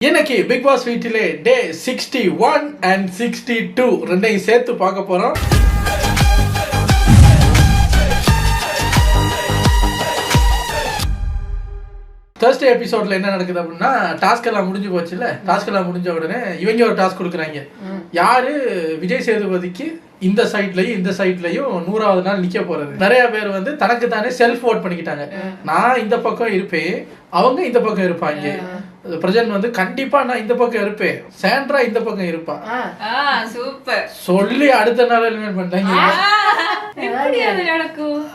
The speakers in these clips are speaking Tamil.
இன்னைக்கு பிக் பாஸ் வீட்டிலே டே 61 and 62 ரெண்டையும் சேர்த்து பார்க்க போறோம். Thursday எபிசோட்ல என்ன நடக்குது அப்படின்னா, டாஸ்க் எல்லாம் முடிஞ்சு போச்சுல்ல. டாஸ்க் எல்லாம் முடிஞ்ச உடனே இவங்க ஒரு டாஸ்க் கொடுக்குறாங்க. யாரு விஜய் சேதுபதிக்கு இந்த சைட்லயும் இந்த சைட்லயும் 100வது நாள் நிக்க போறது. நிறைய பேர் வந்து தனக்கு தானே செல்ஃப் ஓட் பண்ணிக்கிட்டாங்க. நான் இந்த பக்கம் இருப்பேன், அவங்க இந்த பக்கம் இருப்பாங்க. பிரஜன் வந்து கண்டிப்பா நான் இந்த பக்கம் இருப்பேன், சாண்ட்ரா இந்த பக்கம் இருப்பா. சூப்பர் சொல்லி அடுத்த நாள் எலிமினேட் பண்ணிட்டாங்க.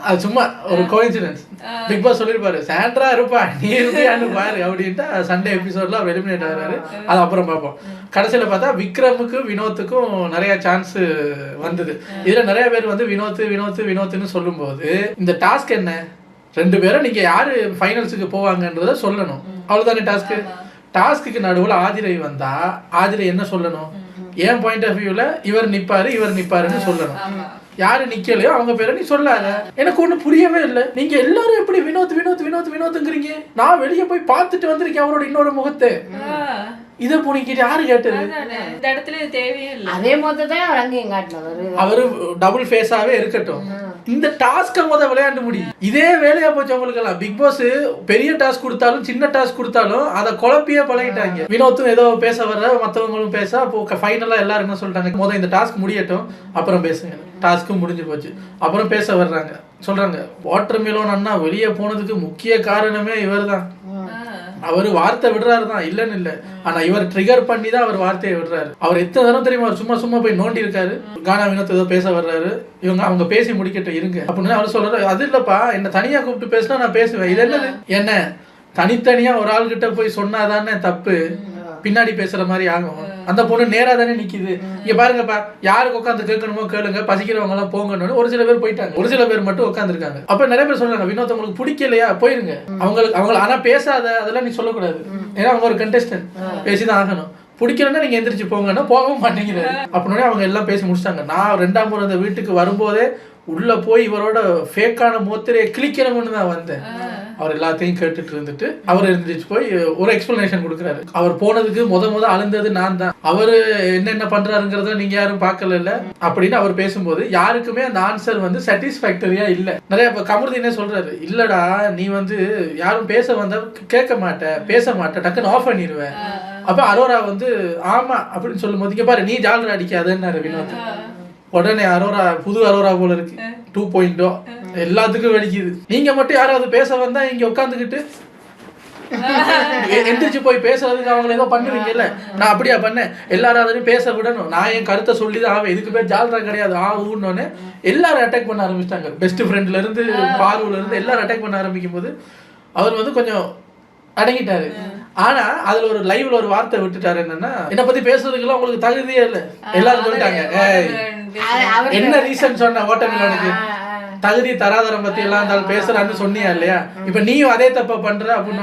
அது சும்மா ஒரு கோஇன்சிடென்ஸ். பிக் பாஸ் சொல்லிருப்பாரு சாண்ட்ரா இருப்பா நீ இருப்பியான்னு பாரு அப்படின்ட்டு சண்டே எபிசோட்ல அவர் எலிமினேட் ஆகிறாரு. அது அப்புறம் பார்ப்போம். கடைசியில பார்த்தா விக்ரமுக்கும் வினோத்துக்கும் நிறைய சான்ஸ் வந்தது. இதுல நிறைய பேர் வந்து வினோத்துன்னு சொல்லும் போது இந்த டாஸ்க் என்ன, ரெண்டு பேரும் நீங்க யாரு ஃபைனல்ஸுக்கு போவாங்கன்றத சொல்லணும், அவ்வளவுதானே டாஸ்க்கு. டாஸ்க்கு நடுவில் ஆதிரை வந்தா ஆதிரை என்ன சொல்லணும், என் பாயிண்ட் ஆஃப் வியூல இவர் நிப்பாருன்னு சொல்லணும். யாரு நிக்கலையோ அவங்க பேரை நீ சொல்லாத. எனக்கு ஒண்ணு புரியவே இல்லை, நீங்க எல்லாரும் எப்படி வினோத்துங்கிறீங்க? நான் வெளியே போய் பார்த்துட்டு வந்திருக்கேன் அவரோட இன்னொரு முகத்தை. இத புனிக்கிட்டு யாரு கேட்டது? இந்த இடத்துல தேவையே இல்லை. அதே மொத்தத்தை அவர் அங்கேயும் காட்டினவர். அவரு டபுள் ஃபேஸாவே இருக்கட்டும். இந்த டாஸ்க விளையாண்டு முடியும். இதே வேலையா போச்சு அவங்களுக்கு எல்லாம். பிக் பாஸ் பெரிய டாஸ்க் கொடுத்தாலும் சின்ன டாஸ்க் கொடுத்தாலும் அதை குழப்பியே பழகிட்டாங்க. வினோத்தும் ஏதோ பேச வர்ற, மற்றவங்களும் பேச. அப்போ ஃபைனலா எல்லாரும் என்ன சொல்லிட்டாங்க, இந்த டாஸ்க் முடியட்டும் அப்புறம் பேசுங்க. டாஸ்க்கும் முடிஞ்சு போச்சு. அப்புறம் பேச வர்றாங்க, சொல்றாங்க வாட்டர் மெலோன் அண்ணா வெளியே போனதுக்கு முக்கிய காரணமே இவர் தான். அவரு வார்த்தை விடுறாரு தான், இல்லன்னு இல்ல. ஆனா இவர் ட்ரிகர் பண்ணி தான் அவர் வார்த்தையை விடுறாரு. அவர் எத்தனை தரம் தெரியுமா அவர் சும்மா போய் நோண்டி இருக்காரு. கானா வினோத் ஏதோ பேச வர்றாரு, அவங்க பேசி முடிக்கட்டும் இருங்க அப்படின்னு அவர் சொல்றாரு. அது இல்லப்பா, என்ன தனியா கூப்பிட்டு பேசினா நான் பேசுவேன். இது என்னது, என்ன தனித்தனியா ஒரு ஆள் கிட்ட போய் சொன்னாதானே தப்பு, பின்னாடி பேசுற மாதிரி ஆகும். அந்த பொண்ணு நேரா தானே நிக்குது. இங்க பாருங்கப்பா, யாருக்கு உட்காந்து கேட்கணுமோ கேளுங்க, பசிக்கிறவங்க எல்லாம் போங்கன்னு ஒரு சில பேர் போயிட்டாங்க, ஒரு சில பேர் மட்டும் உட்காந்துருக்காங்க. அப்ப நிறைய பேர் சொல்றாங்க வினோத் உங்களுக்கு பிடிக்கலையா போயிருங்க, அவங்க ஆனா பேசாத, அதெல்லாம் நீ சொல்லக்கூடாது, ஏன்னா அவங்க ஒரு கண்டெஸ்டன்ட், பேசிதான் ஆகணும். பிடிக்கலன்னா நீங்க எந்திரிச்சு போங்கன்னா போகவும் மாட்டேங்கிறாரு. அப்படின்னு அவங்க எல்லாம் பேசி முடிச்சிட்டாங்க. நான் 2ஆம் முறை அந்த வீட்டுக்கு வரும்போதே உள்ள போய் இவரோட ஃபேக்கான முத்திரையை கிளிக்கணும்னு தான் வந்தேன். அவர் எல்லாத்தையும் கேட்டுட்டு இருந்துட்டு அவர் எழுந்திரிச்சு போய் ஒரு எக்ஸ்பிளனேஷன் கொடுக்குறாரு. அவர் போனதுக்கு முத அழுந்தது நான் தான், அவரு என்னென்ன பண்றாருங்கிறத நீங்க யாரும் பார்க்கல இல்ல அப்படின்னு அவர் பேசும்போது யாருக்குமே அந்த ஆன்சர் வந்து சாட்டிஸ்ஃபேக்டரியா இல்ல. நிறைய கமருதீனே சொல்றாரு, இல்லடா நீ வந்து யாரும் பேச வந்தா கேட்க மாட்டேன், பேச மாட்டேன், டக்குன்னு ஆஃப் பண்ணிடுவேன். அப்ப அரோரா வந்து ஆமா அப்படின்னு சொல்லும் போது இங்க பாரு நீ ஜாலரா அடிக்காதன்னாரு வினோத். உடனே அரோரா புது அரோரா போல இருக்கு 2.0 எல்லாத்துக்கும் வெடிக்குது. நீங்க மட்டும் யாராவது பேச வந்தா இங்க உட்காந்துக்கிட்டு எந்திரிச்சு போய் பேசுறதுக்கு அவங்க ஏதோ பண்ணுவீங்கல்ல, நான் அப்படியா பண்ணேன், எல்லாரும் பேச விடணும், நான் என் கருத்தை சொல்லிதான் ஆவேன், இதுக்கு பேர் ஜாலரா கிடையாது ஊன்னு எல்லாரும் அட்டாக் பண்ண ஆரம்பிச்சிட்டாங்க. பெஸ்ட் ஃப்ரெண்ட்ல இருந்து பார்வூல இருந்து எல்லாரும் அட்டாக் பண்ண ஆரம்பிக்கும் போது அவர் வந்து கொஞ்சம் அடங்கிட்டாரு. ஆனா அதுல ஒரு லைவ்ல ஒரு வார்த்தை விட்டுட்டாரு, என்னன்னா என்ன பத்தி பேசுறதுக்குலாம் உங்களுக்கு தகுதியே இல்ல. எல்லாரும் சொல்லிட்டாங்க என்ன ரீசன் சொன்ன ஓட்டமில்லனுக்கு தகுதி தராதரம் பத்தி எல்லாம் இருந்தாலும் பேசுறான்னு சொன்னியா இல்லையா, இப்ப நீயும் அதே தப்ப பண்ற அப்படின்னு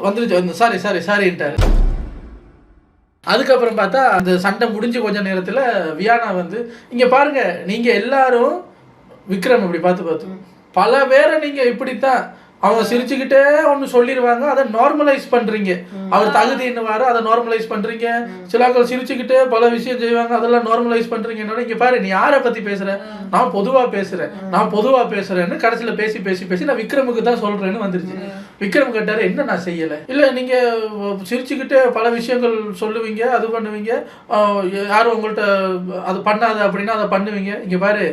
வந்துருச்சு. சாரின்ட்டாரு. அதுக்கப்புறம் பார்த்தா அந்த சண்டை முடிஞ்சு கொஞ்ச நேரத்துல வியானா வந்து இங்க பாருங்க நீங்க எல்லாரும் விக்ரம் இப்படி பார்த்து பல பேரை நீங்க இப்படித்தான் அவங்க சிரிச்சுக்கிட்டே ஒன்று சொல்லிடுவாங்க, அதை நார்மலைஸ் பண்றீங்க. அவர் தகுதி என்னவாரு அதை நார்மலைஸ் பண்றீங்க. சிலாக்கள் சிரிச்சுக்கிட்டே பல விஷயம் செய்வாங்க, அதெல்லாம் நார்மலைஸ் பண்றீங்க. இங்க பாரு நீ யாரை பத்தி பேசுற, நான் பொதுவா பேசுறேன்னு கடைசியில பேசி நான் விக்ரமுக்கு தான் சொல்றேன்னு வந்துருச்சு. விக்ரம் கேட்டாரு என்ன நான் செய்யல, இல்ல நீங்க சிரிச்சுக்கிட்டே பல விஷயங்கள் சொல்லுவீங்க, அது பண்ணுவீங்க, யாரும் உங்கள்கிட்ட அது பண்ணாத அப்படின்னா அதை பண்ணுவீங்க. இங்க பாரு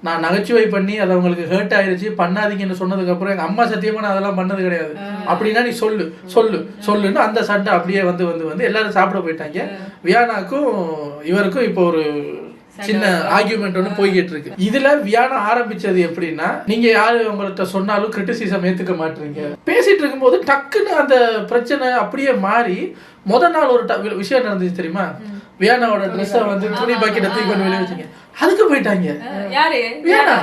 நான் நகைச்சுவை பண்ணி அதை அவங்களுக்கு ஹர்ட் ஆயிடுச்சு, பண்ணாதீங்கன்னு சொன்னதுக்கு அப்புறம் எங்க அம்மா சத்தியமா நான் அதெல்லாம் பண்ணது கிடையாது அப்படின்னா நீ சொல்லுன்னு அந்த சண்டை அப்படியே வந்து எல்லாரும் சாப்பிட போயிட்டாங்க. வியானாக்கும் இவருக்கும் இப்போ ஒரு சின்ன ஆர்கியூமெண்ட் ஒன்று போய்கிட்டு இருக்கு. இதுல வியானா ஆரம்பிச்சது எப்படின்னா, நீங்க யாரு உங்கள்கிட்ட சொன்னாலும் கிரிட்டிசிசம் ஏத்துக்க மாட்டீங்க. பேசிட்டு இருக்கும்போது டக்குன்னு அந்த பிரச்சனை அப்படியே மாறி முதல் நாள் ஒரு விஷயம் நடந்துச்சு தெரியுமா, வியானாவோட ட்ரெஸ்ஸை வந்து துணி பாக்கெட்டை தூக்கி கொண்டு வெளியே வச்சுங்க, அதுக்கு போயிட்டாங்க. வியானா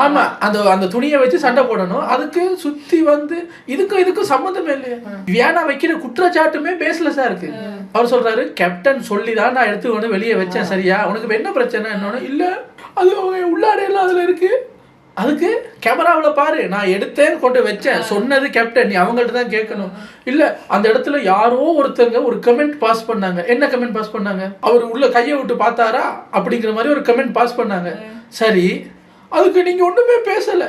ஆமா அந்த துணியை வச்சு சண்டை போடணும், அதுக்கு சுத்தி வந்து இதுக்கும் சம்பந்தமே இல்லையா. வியானா வைக்கிற குற்றச்சாட்டுமே பேஸ்லெஸ்ஸா இருக்கு. அவர் சொல்றாரு கேப்டன் சொல்லிதான் நான் எடுத்து வெளியே வச்சேன், சரியா உனக்கு என்ன பிரச்சனை, என்னன்னு இல்ல அது உள்ளாடையெல்லாம் அதுல இருக்கு, அதுக்கு கேமராவுல பாரு, நான் எடுத்தேன் கொண்டு வச்சேன், சொன்னது கேப்டன், நீ அவங்கள்ட்ட தான் கேட்கணும். இல்ல அந்த இடத்துல யாரோ ஒருத்தங்க ஒரு கமெண்ட் பாஸ் பண்ணாங்க. என்ன கமெண்ட் பாஸ் பண்ணாங்க? அவர் உள்ள கையை விட்டு பார்த்தாரா அப்படிங்கிற மாதிரி ஒரு கமெண்ட் பாஸ் பண்ணாங்க. சரி, அதுக்கு நீங்க ஒண்ணுமே பேசல.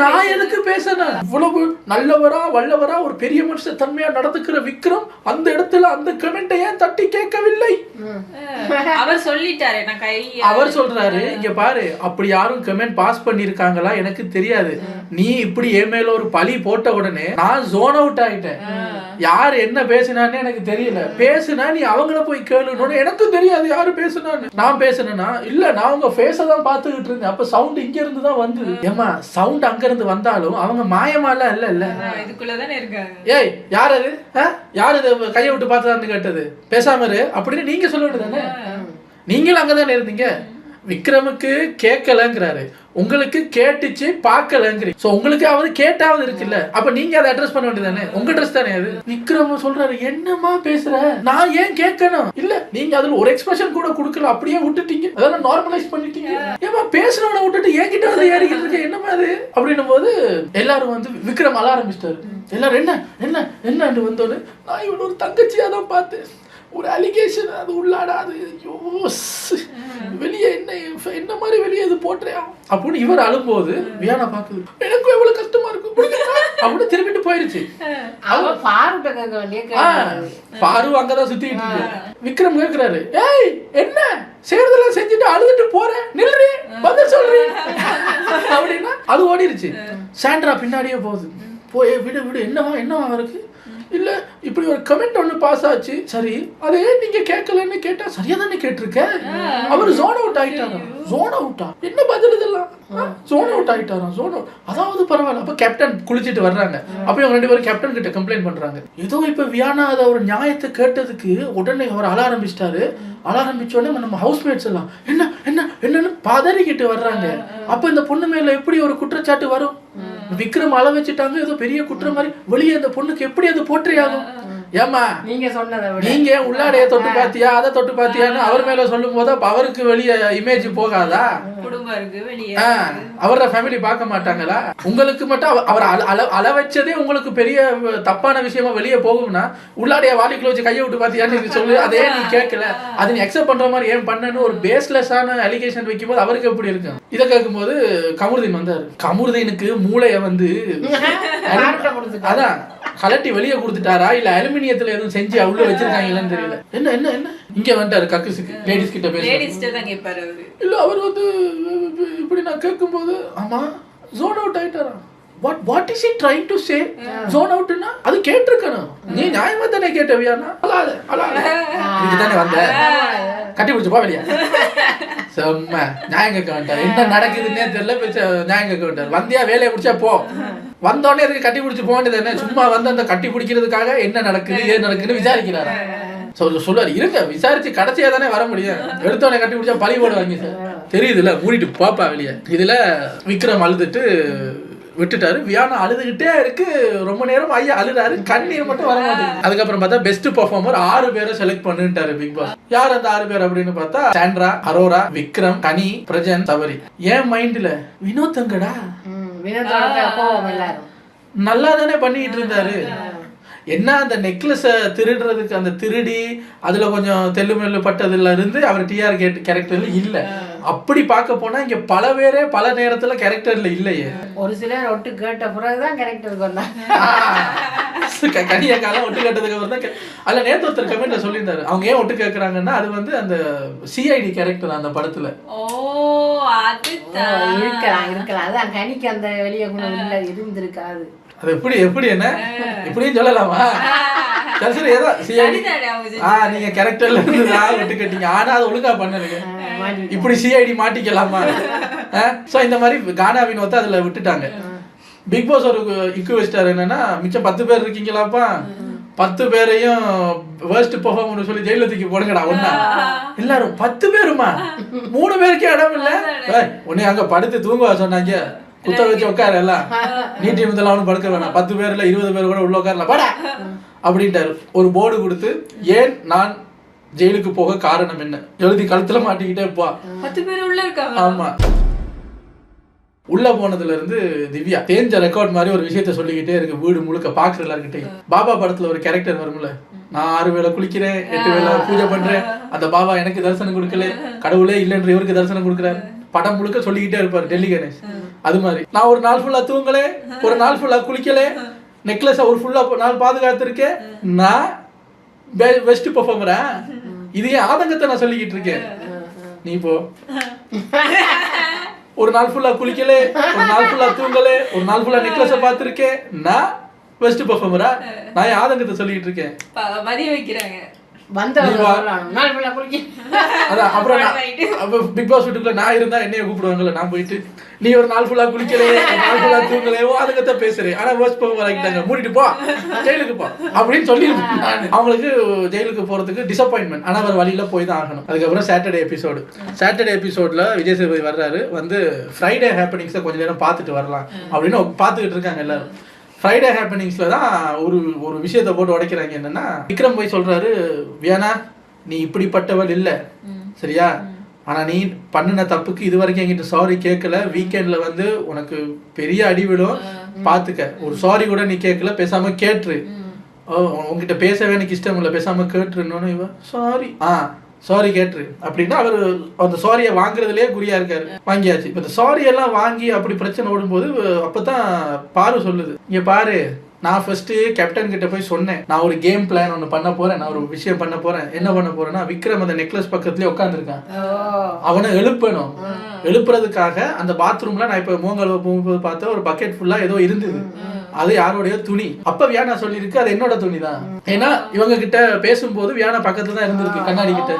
நான் எதுக்கு பேசணும்? இவ்வளவு நல்லவரா வல்லவரா ஒரு பெரிய மனுஷ தன்மையா நடந்துக்கிற விக்ரம் அந்த இடத்துல அந்த கமெண்ட்டை ஏன் தட்டி கேட்கவில்லை? அவர் சொல்லிட்டாரு, நான் கை அவர் சொல்றாரு, இங்க பாரு, அப்படி யாரும் கமெண்ட் பாஸ் பண்ணிருக்காங்களா எனக்கு தெரியாது. நீ இப்படி என் மேல ஒரு பழி போட்ட உடனே நான் ஜோன் அவுட் ஆயிட்டேன். யார் என்ன பேசினான்னு எனக்கு தெரியல. பேசுனா நீ அவங்கள போய் கேளுன்னு எனக்கும் தெரியாது யாரு பேசுனான்னு. நான் பேசுனேன்னா இல்ல, நான் உங்க ஃபேஸ தான் பாத்துக்கிட்டு இருந்தேன். அப்ப சவுண்ட் இங்க இருந்து தான் வந்தது. ஏமா சவுண்ட் அங்க இருந்து வந்தாலும் அவங்க மாயமால இல்ல இதுக்குள்ளதானே இருக்காங்க. ஏய் யார் அது? யார் இது கையை விட்டு பார்த்ததான்னு கேட்டது? பேசாம இரு அப்படின்னு நீங்க சொல்ல வேண்டியதானே. நீங்களும் அங்கதானே இருந்தீங்க. விக்ரமுக்கு கேட்கலங்கிறாரு, உங்களுக்கு கேட்டுச்சு பார்க்கலங்கிறீங்க. சோ உங்களுக்கு அவரு கேட்டாவது இருக்குல்ல, அப்ப நீங்க அதை அட்ரஸ் பண்ண வேண்டியதானே. உங்க அட்ரஸ் தானே அது. விக்ரம் சொல்றாரு, என்னமா பேசுற, நான் ஏன் கேட்கணும்? இல்ல நீங்க அதுல ஒரு எக்ஸ்பிரஷன் கூட கொடுக்கல, அப்படியே விட்டுட்டீங்க, அதெல்லாம் நார்மலைஸ் பண்ணிட்டீங்க. ஏமா பேசுறவனை விட்டுட்டு என்கிட்ட வந்து ஏறிக்கிட்டு இருக்க, என்னமா அது அப்படின்னும் போது எல்லாரும் வந்து விக்ரம் அழ ஆரம்பிச்சிட்டாரு. எல்லாரும் என்ன என்ன என்னன்னு வந்தோன்னு, நான் இவனு ஒரு தங்கச்சியா தான் பார்த்தேன், ஒரு அலிகேஷன் அது உள்ளாடாது, வெளியே என்ன மாதிரி வெளியே இது போட்டுறியா அப்படின்னு இவர் அழும்போது வியானா பாக்குது, எனக்கும் எவ்வளவு கஷ்டமா இருக்கும் அப்படின்னு திரும்பிட்டு போயிருச்சு. பாரு அங்கதான் சுத்திட்டு இருக்கு. விக்ரம் கேக்குறாரு, ஏய் என்ன செய்யறதெல்லாம் செஞ்சுட்டு அழுதுட்டு போறேன், நில்றி பதில் சொல்றீ அப்படின்னா அது ஓடிருச்சு. சாண்ட்ரா பின்னாடியே போகுது. போய் விடு விடு, என்னவா இருக்கு? இல்ல இப்படி ஒரு கமெண்ட் ஒண்ணு பாஸ் ஆச்சு, சரி அதே நீங்க கேட்கலன்னு கேட்டா சரியா தானே கேட்டிருக்க. அவர் ஜோன் அவுட் ஆயிட்டாரா? ஜோன் அவுட்டா? என்ன பதில் இதெல்லாம்? ஜோன் அவுட் ஆயிட்டாரா? Zone out. அதாவது பரவாயில்ல. அப்ப கேப்டன் குளிச்சிட்டு வர்றாங்க. அப்ப இவங்க 2 பேரும் கேப்டன் கிட்ட கம்ப்ளைண்ட் பண்றாங்க. ஏதோ இப்ப வியானா அத ஒரு நியாயத்தை கேட்டதுக்கு உடனே அவர் அழ ஆரம்பிச்சிட்டாரு. அழ ஆரம்பிச்ச உடனே நம்ம ஹவுஸ்மேட்ஸ் எல்லாம் என்ன என்ன என்னன்னு பதறிக்கிட்டு வர்றாங்க. அப்ப இந்த பொண்ணு மேல எப்படி ஒரு குற்றச்சாட்டு வரும்? விக்ரம் அள வச்சுட்டாங்க, ஏதோ பெரிய குற்றம் மாதிரி. வெளியே அந்த பொண்ணுக்கு எப்படி அது போற்றியாகும்? ஏமா நீங்க சொன்னதை நீங்க உள்ளாடைய தொட்டு பாத்தியா, அதை தொட்டு பாத்தியான்னு அவர் மேல சொல்லும் போது அவருக்கு வெளியே இமேஜ் போகாதா? குடும்பம் இருக்கு வெளியே, அவரோட ஃபேமிலி பார்க்க மாட்டாங்களா? உங்களுக்கு மட்டும் அவர் அள வச்சதே உங்களுக்கு பெரிய தப்பான விஷயமா வெளியே போகும்னா உள்ளாடைய வாலிக்குள்ள வச்சு கையை விட்டு பாத்தியான்னு சொல்லு, அதே நீ கேட்கல, அது நீ அக்செப்ட் பண்ற மாதிரி ஏன் பண்ணன்னு ஒரு பேஸ்லெஸ்ஸான அலிகேஷன் வைக்கும் போது அவருக்கு எப்படி இருக்கும்? இதை கேட்கும் போது கமருதீன் வந்தாரு. கமருதீனுக்கு மூளைய வந்து அதான் கலட்டி வெளியே கொடுத்துட்டாரா இல்ல அலுமினியத்துல எதுவும் செஞ்சு உள்ள வச்சிருக்காங்கன்னு தெரியல. என்ன என்ன என்ன இங்க வந்துட்டாரு கக்குசுக்கு. லேடிஸ் கிட்ட பேசுறாரு. இல்ல அவர் வந்து இப்படி நான் கேட்கும் போது, ஆமா ஜோன் அவுட் ஆயிட்டாரா? What is he trying to say? Zone out னா அது கேட்டிருக்கணும். நீ நியாயமா தானே கேட்டவியானா? அழாத இதுக்கு தானே வந்த, கட்டி பிடிச்சு போ வெளியே. செம்ம நியாயம் கேட்க வேண்டாம், என்ன நடக்குதுன்னே தெரியல, நியாயம் கேட்க வேண்டாம். வந்தியா வேலையை பிடிச்சா போ, வந்தோடனே அதுக்கு கட்டி பிடிச்சி போக வேண்டியது என்ன? சும்மா வந்து அந்த கட்டி பிடிக்கிறதுக்காக என்ன நடக்குது ஏன் நடக்குதுன்னு விசாரிக்கிறாரா? சொல்லுவாரு, இருங்க விசாரிச்சு கடைசியா தானே வர முடியும். எடுத்தோடனே கட்டி பிடிச்சா பழி போடுவாங்க சார், தெரியுதுல்ல, மூடிட்டு பாப்பா வெளியே. இதுல விக்ரம் அழுதுட்டு விட்டுட்டாரு. வியானா அழுதுகிட்டே இருக்கு. ரொம்ப நேரம் ஐயா அழுதாரு, கண்ணீர் மட்டும் வர மாட்டேங்குது. அதுக்கப்புறம் பார்த்தா பெஸ்ட் பெர்ஃபார்மர் 6 பேரை செலக்ட் பண்ணுட்டாரு பிக் பாஸ். யார் அந்த 6 பேர் அப்படின்னு பார்த்தா சாண்ட்ரா, அரோரா, விக்ரம், கனி, பிரஜன், சபரி. ஏன் மைண்ட்ல வினோத் தங்கடா நல்லா தானே பண்ணிட்டு இருந்தாரு. என்ன அந்த நெக்லஸ திருடுறதுக்கு அந்த திருடி அதுல கொஞ்சம் தெல்லு மெல்லு பட்டதுல இருந்து அவர் டிஆர் கேரக்டர்ல இல்ல. அப்படி பார்க்க போனா இங்க பல பேரே பல நேரத்துல கேரக்டர்ல இல்லையே. ஒரு சிலர் ஒட்டு கேட்ட பிறகுதான் கேரக்டருக்கு வந்தாங்க. கனியக்காலம் ஒட்டு கேட்டதுக்கு அப்புறம் தான். அதுல நேத்து ஒருத்தர் கமெண்ட்ல சொல்லியிருந்தாரு, அவங்க ஏன் ஒட்டு கேட்கறாங்கன்னா அது வந்து அந்த சிஐடி கேரக்டர் அந்த படத்துல. இருக்கலாம் அதான் கனிக்கு அந்த வெளியே குணம் இருந்திருக்காது. அது எப்படி என்ன இப்படியும் சொல்லலாமா? சரி ஏதோ சிஐடி நீங்க கேரக்டர்ல இருந்து விட்டு கேட்டீங்க, ஆனா அது ஒழுங்கா பண்ணல, இப்படி சிஐடி மாட்டிக்கலாமா? சோ இந்த மாதிரி கானா வினோத்தை அதுல விட்டுட்டாங்க. பிக் பாஸ் ஒரு இக்கு வச்சிட்டாரு, என்னன்னா மிச்சம் 10 பேர் இருக்கீங்களாப்பா, 10 பேரையும் வேர்ஸ்ட் பெர்ஃபார்மர் சொல்லி ஜெயில தூக்கி போடுங்கடா ஒண்ணா. எல்லாரும் 10 பேருமா? 3 பேருக்கே இடம் இல்ல. உன்னை அங்க படுத்து தூங்க சொன்னாங்க, குத்த வச்சு உட்காரு, எல்லாம் நீட்டி முதல்ல அவனு படுக்க வேணாம், 10 பேர்ல 20 பேர் கூட உள்ள உட்காரலாம் பட அப்படின்ட்டாரு. ஒரு போர்டு கொடுத்து ஏன் நான் ஜெயிலுக்கு போக காரணம் என்ன எழுதி கழுத்துல மாட்டிக்கிட்டே போ. 10 பேர் உள்ள இருக்காங்க. ஆமா. உள்ள போனதுல இருந்து திவ்யா தேஞ்ச ரெக்கார்ட் மாதிரி ஒரு விஷயத்த சொல்லிக்கிட்டே இருக்கு வீடு முழுக்க பாக்குற எல்லார்கிட்டையும். பாபா படத்துல ஒரு கேரக்டர் வரும்ல, நான் 6 வேளை குளிக்கிறேன் 8 வேளை பூஜை பண்றேன், அந்த பாபா எனக்கு தரிசனம் கொடுக்கல, கடவுளே இல்லைன்ற இவருக்கு தரிசனம் கொடுக்குறாரு, படம் முழுக்க சொல்லிக்கிட்டே இருப்பாரு டெல்லி கணேஷ். அது மாதிரி நான் ஒரு நாள் ஃபுல்லா தூங்கல, ஒரு நாள் ஃபுல்லா குளிக்கல, நெக்லஸ் ஒரு ஃபுல்லா நாள் பாதுகாத்திருக்கேன், நான் பெஸ்ட் பெர்ஃபார்மரா? இது ஏன் ஆதங்கத்தை நான் சொல்லிக்கிட்டு இருக்கேன். நீ போ. ஒரு நாள் ஃபுல்லா குளிக்கல, ஒரு நாள் ஃபுல்லா தூங்கல, ஒரு நாள் ஃபுல்லா நெக்லஸ பாத்திருக்கேன், நான் பெஸ்ட் பெர்ஃபார்மரா? நான் ஏன் ஆதங்கத்தை சொல்லிட்டு இருக்கேன். மதிய வைக்கிறாங்க பிக் பாஸ் வீட்டுக்குள்ள நான் இருந்தா என்னைய கூப்பிடுவாங்கல்ல, நான் போயிட்டு நீ ஒரு நாள் ஃபுல்லா குளிக்கலே, ஒரு நாள் ஃபுல்லா தூங்கலே, அதுக்கத்தான் பேசுறேன், ஆனா வேர்ஸ்ட் பெர்ஃபார்மர் ஆகிட்டாங்க, மூடிட்டு போ ஜெயிலுக்கு போ அப்படின்னு சொல்லி அவங்களுக்கு ஜெயிலுக்கு போறதுக்கு டிசப்பாயின்மெண்ட். ஆனா அவர் வழியில போய் தான் ஆகணும். அதுக்கப்புறம் சாட்டர்டே எபிசோட்ல விஜய் சேதுபதி வர்றாரு, வந்து ஃப்ரைடே ஹேப்பனிங்ஸை கொஞ்ச நேரம் பார்த்துட்டு வரலாம் அப்படின்னு பார்த்துக்கிட்டு இருக்காங்க எல்லாரும். ஃப்ரைடே ஹேப்பனிங்ஸ்ல தான் ஒரு விஷயத்தை போட்டு உடைக்கிறாங்க. என்னன்னா, விக்ரம் போய் சொல்றாரு, வியானா நீ இப்படிப்பட்டவள் இல்ல சரியா, ஆனா நீ பண்ணின தப்புக்கு இது வரைக்கும் என்கிட்ட சாரி கேட்கல, வீக்கெண்ட்ல வந்து உனக்கு பெரிய அடி விடும் பாத்துக்க, ஒரு சாரி கூட நீ கேட்கல, பேசாம கேட்டுரு, உங்ககிட்ட பேசவே எனக்கு இஷ்டம் இல்லை, பேசாம கேட்டுருன்னு. இவ சாரி கேட்டுரு அப்படின்னா அவர் அந்த சாரியை வாங்குறதுலேயே குறியா இருக்காரு. வாங்கியாச்சு. இப்போ இந்த சாரி எல்லாம் வாங்கி அப்படி பிரச்சனை ஓடும்போது அப்பதான் பாரு சொல்லுது, இங்க பாரு, நான் ஃபர்ஸ்ட் கேப்டன் கிட்ட போய் சொன்னேன், நான் ஒரு கேம் பிளான் ஒன்று பண்ண போறேன், நான் ஒரு விஷயம் பண்ண போறேன். என்ன பண்ண போறேன்னா, விக்ரம் அந்த நெக்லஸ் பக்கத்துலயே உட்காந்துருக்கான், அவனை எழுப்பணும். எழுப்புறதுக்காக அந்த பாத்ரூம்ல நான் இப்ப மூங்கல் போகும்போது பார்த்த ஒரு பக்கெட் ஃபுல்லா ஏதோ இருந்தது, அது யாரோடைய துணி. அப்ப வியானா சொல்லிருக்கு அது என்னோட துணி தான். ஏன்னா இவங்க கிட்ட பேசும்போது வியானா பக்கத்துல தான் இருந்திருக்கு கண்ணாடி கிட்ட,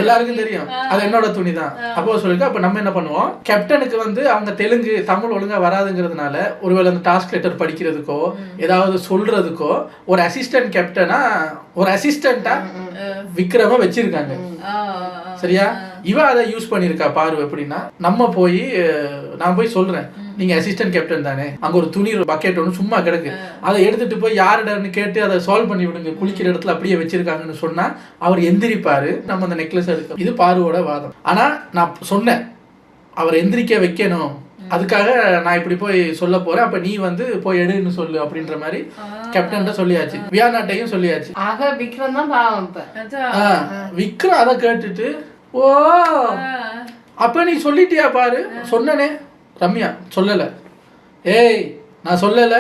எல்லாருக்கும் தெரியும் அது என்னோட துணி தான். அப்போ சொல்லிருக்கு, அப்ப நம்ம என்ன பண்ணுவோம், கேப்டனுக்கு வந்து அவங்க தெலுங்கு தமிழ் ஒழுங்கா வராதுங்கிறதுனால ஒருவேளை அந்த டாஸ்க் லெட்டர் படிக்கிறதுக்கோ ஏதாவது சொல்றதுக்கோ ஒரு அசிஸ்டன்ட் கேப்டனா ஒரு அசிஸ்டண்டா விக்ரம வச்சிருக்காங்க சரியா. இவ அதை யூஸ் பண்ணிருக்கா பாரு. எப்படின்னா, நான் போய் சொல்றேன், நீங்க அசிஸ்டன்ட் கேப்டன் தானே, அங்க ஒரு துணி பக்கெட் ஒன்று சும்மா கிடக்கு, அதை எடுத்துட்டு போய் யாருடன்னு கேட்டு அதை சால்வ் பண்ணி விடுங்க, குளிக்கிற இடத்துல அப்படியே வச்சிருக்காங்கன்னு சொன்னா அவர் எந்திரிப்பாரு, நம்ம அந்த நெக்லஸ் எடுக்க. இது பாருவோட வாதம். ஆனா நான் சொன்னேன் அவர் எந்திரிக்க வைக்கணும், அதுக்காக நான் இப்படி போய் சொல்ல போறேன், அப்ப நீ வந்து போய் எடுன்னு சொல்லு அப்படின்ற மாதிரி கேப்டன் சொல்லியாச்சு, வியானாட்டையும் சொல்லியாச்சு. விக்ரம் தான் பாவம். விக்ரம் அதை கேட்டுட்டு, ஓ அப்ப நீ சொல்லிட்டியா பாரு, சொன்னனே ரம்யா சொல்லல, ஏய் நான் சொல்லல,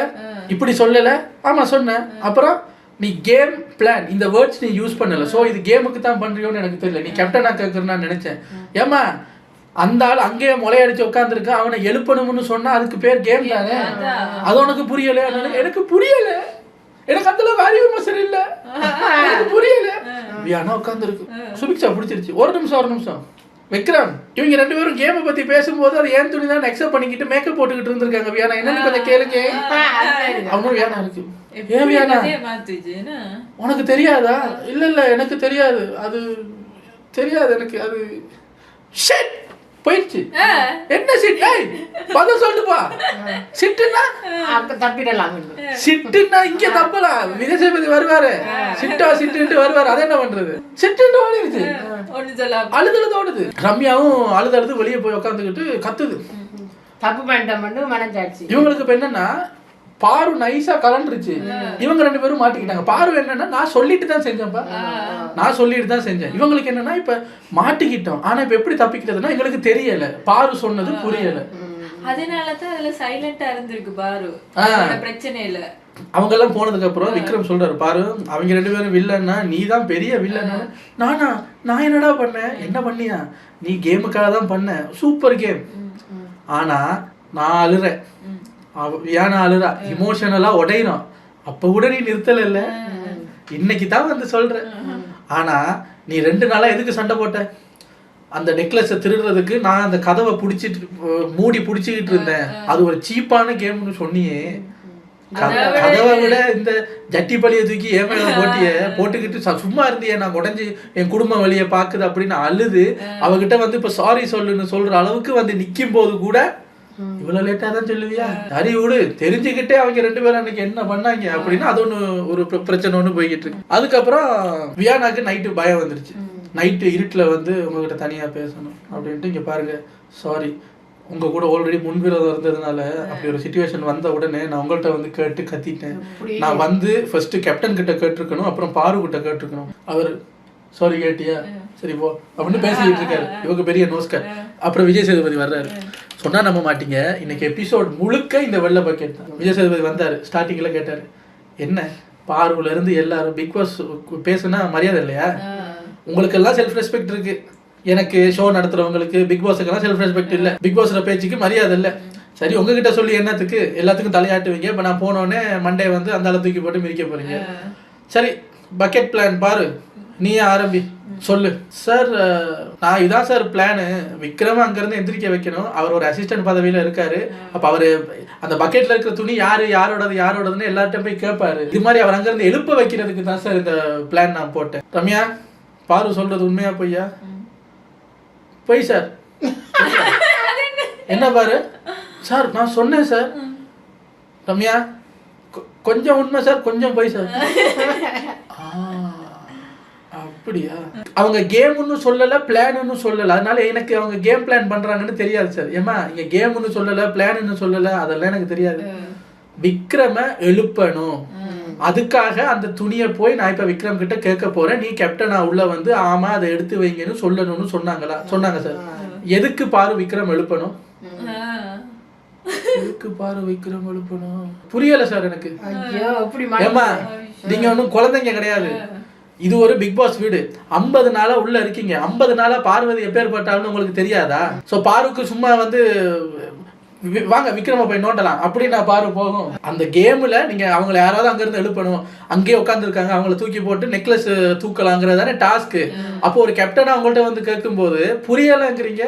இப்படி சொல்லல, ஆமா சொன்னேன், அப்புறம் நீ கேம் பிளான் இந்த வேர்ட்ஸ் நீ யூஸ் பண்ணல, சோ இது கேமுக்கு தான் பண்றியோன்னு எனக்கு தெரியல, நீ கேப்டனா கேட்கறேன்னு நினைச்சேன். ஏமா அந்த ஆள் அங்கேயே முளையடிச்சு உட்காந்துருக்க, அவனை எழுப்பணும்னு சொன்னா அதுக்கு பேர் கேம் தானே, அது உனக்கு புரியல? எனக்கு புரியல, எனக்கு அந்த அளவுக்கு அறிவு மசர் இல்ல, எனக்கு புரியல. வியானா உட்காந்துருக்கு, சுபிக்ஷா பிடிச்சிருச்சு. ஒரு நிமிஷம் விக்ரம், இவங்க 2 பேரும் கேமை பத்தி பேசும்போது அது ஏன் துணி தான் அக்செப்ட் பண்ணிக்கிட்டு மேக்கப் போட்டுக்கிட்டு இருந்திருக்காங்க. வியானா என்னன்னு கொஞ்சம் கேளுங்க. அவனும் வியானா இருக்கு, ஏன் வியானா உனக்கு தெரியாதா? இல்ல எனக்கு தெரியாது, அது தெரியாது எனக்கு, அது ஷிட் போயிடுச்சு. என்ன சிட்? பதில் சொல்லுப்பா. சிட்டுனா தப்பிடலாம், சிட்டுனா இங்க தப்பலாம். விஜய் சேதுபதி வருவாரு, சிட்டு வருவாரு, அதை என்ன பண்றது? சிட்டு ஓடிடுச்சு, அழுது ஓடுது. ரம்யாவும் அழுது வெளியே போய் உட்காந்துக்கிட்டு கத்துது, தப்பு பண்ணிட்டோம் மனஞ்சாச்சு. இவங்களுக்கு இப்ப என்னன்னா, பாரு நைஸா கலண்டுருச்சு, இவங்க 2 பேரும் மாட்டிக்கிட்டாங்க. பாரு என்னன்னா, நான் சொல்லிட்டு தான் செஞ்சேன்ப்பா, நான் சொல்லிட்டு தான் செஞ்சேன். இவங்களுக்கு என்னன்னா, இப்ப மாட்டிக்கிட்டோம், ஆனா இப்ப எப்படி தப்பிக்கிறதுனா எங்களுக்கு தெரியல, பாரு சொன்னது புரியல, அதனாலதான் அதுல சைலண்டா இருந்திருக்கு பாரு, பிரச்சனை இல்ல. அவங்க எல்லாம் போனதுக்கு அப்புறம் விக்ரம் சொல்றாரு, பாரு அவங்க 2 பேரும் வில்லன்னா நீ தான் பெரிய வில்லன்னா. நான் என்னடா பண்ணேன்? என்ன பண்ணியா? நீ கேமுக்காக தான் பண்ண, சூப்பர் கேம், ஆனா நான் அழுறேன், வியானா அழுறா, இமோஷனலா உடையிறோம், அப்ப கூட நீ நிறுத்தல இல்ல, இன்னைக்கு தான் வந்து சொல்ற. ஆனா நீ 2 நாளா எதுக்கு சண்டை போட்ட? அந்த நெக்லஸை திருடுறதுக்கு நான் அந்த கதவை மூடி பிடிச்சிக்கிட்டு இருந்தேன், அது ஒரு சீப்பான கேம்னு சொன்னியே, கதவை விட இந்த ஜட்டி பழிய தூக்கி ஏன் மேல போட்டுக்கிட்டு சும்மா இருந்தியே, நான் உடஞ்சி என் குடும்பம் வெளியே பாக்குது அப்படின்னு அழுது அவகிட்ட வந்து இப்ப சாரி சொல்லுன்னு சொல்ற அளவுக்கு வந்து நிக்கும் போது கூட இவ்வளவு லேட்டா தான் சொல்லுவியா? சரி விடு, தெரிஞ்சுக்கிட்டே அவங்க 2 பேரும் அன்னைக்கு என்ன பண்ணாங்க அப்படின்னு அது ஒரு பிரச்சனை ஒண்ணு போய்கிட்டு இருக்கு. அதுக்கப்புறம் வியானாக்கு நைட்டு பயம் வந்துருச்சு, நைட்டு இருட்டுல வந்து உங்ககிட்ட தனியா பேசணும் அப்படின்ட்டு, இங்க பாருங்க சாரி உங்க கூட ஆல்ரெடி முன்விரோதம் இருந்ததுனால அப்படி ஒரு சிச்சுவேஷன் வந்த உடனே நான் உங்கள்கிட்ட வந்து கேட்டு கத்திட்டேன். நான் வந்து ஃபர்ஸ்ட் கேப்டன் கிட்ட கேட்டிருக்கணும், அப்புறம் பாரு கிட்ட கேட்டிருக்கணும். அவர் சாரி கேட்டியா சரி போ அப்படின்னு பேசிக்கிட்டு இருக்காரு. இவங்க பெரிய நோஸ்கர். அப்புறம் விஜய் சேதுபதி வர்றாரு. சொன்னா நம்ப மாட்டீங்க, இன்னைக்கு எபிசோட் முழுக்க இந்த வெள்ளை பக்கெட் தான். விஜய் சேதுபதி வந்தாரு. ஸ்டார்டிங்ல கேட்டாரு, என்ன பார்வுல இருந்து எல்லாரும் பிக் பாஸ் பேசுனா மரியாதை இல்லையா? உங்களுக்கு எல்லாம் செல்ஃப் ரெஸ்பெக்ட் இருக்கு, எனக்கு ஷோ நடத்துறவங்களுக்கு பிக் பாஸுக்கு எல்லாம் செல்ஃப் ரெஸ்பெக்ட் இல்ல, பிக் பாஸ் பேச்சுக்கு மரியாதை இல்ல. சரி உங்ககிட்ட சொல்லி என்னத்துக்கு எல்லாத்துக்கும் தலையாட்டுவீங்க. இப்ப நான் போனோடனே மண்டே வந்து அந்த அளவு தூக்கி போட்டு மிதிக்க போறீங்க. சரி பக்கெட் பிளான் பாரு, நீ ஆரம்பி சொல்லு. சார் நான் இதான் சார் பிளானு, விக்ரம அங்கிருந்து எந்திரிக்க வைக்கணும். அவர் ஒரு அசிஸ்டன்ட் பதவியில இருக்காரு. அப்ப அவரு அந்த பக்கெட்ல இருக்கிற துணி யாரோடதுன்னு எல்லார்ட்டும் போய் கேட்பாரு. இது மாதிரி அவர் அங்கிருந்து எழுப்ப வைக்கிறதுக்கு தான் சார் இந்த பிளான் நான் போட்டேன். ரம்யா பாரு சொல்றது உண்மையா பொய்யா? பொய் சார். என்ன பாரு சார் நான் சொன்னேன் சார். ரம்யா கொஞ்சம் உண்மை சார், கொஞ்சம் பொய் சார். அப்படியா? அவங்க கேம்னு சொல்லல, பிளான்னு சொல்லல, அதனால எனக்கு அவங்க கேம் பிளான் பண்றாங்கன்னு தெரியாது சார். ஏமா இங்க கேம்னு சொல்லல, பிளான்னு சொல்லல, அதெல்லாம் எனக்கு தெரியாது. விக்ரம எழுப்பணும், அதுக்காக அந்த துணியை போய் நான் இப்ப விக்ரம் கிட்ட கேட்க போறேன். நீ கேப்டனா உள்ள வந்து ஆமா அதை எடுத்து வைங்கன்னு சொல்லணும்னு சொன்னாங்க சார். எதுக்கு பாரு விக்ரம் எழுப்பணும்? எதுக்கு பாரு விக்ரம் எழுப்பணும் புரியல சார் எனக்கு. ஏமா நீங்க ஒன்னும் குழந்தைங்க கிடையாது, இது ஒரு பிக் பாஸ் வீடு. 50 நாளா உள்ள இருக்கீங்க. 50 நாளா பார்வதி எப்பேற்பட்டாலும் உங்களுக்கு தெரியாதா? சோ பாருக்கு சும்மா வந்து வாங்க விக்ரம போய் நோட்டலாம் அப்படின்னு பாரு போகும். அந்த கேம்ல நீங்க அவங்களை யாராவது அங்க இருந்து எழுப்பணும். அங்கேயே உட்காந்துருக்காங்க, அவங்கள தூக்கி போட்டு நெக்லஸ் தூக்கலாங்கிறதானே டாஸ்க். அப்போ ஒரு கேப்டனா அவங்கள்ட்ட வந்து கேட்கும் போது புரியலங்கிறீங்க.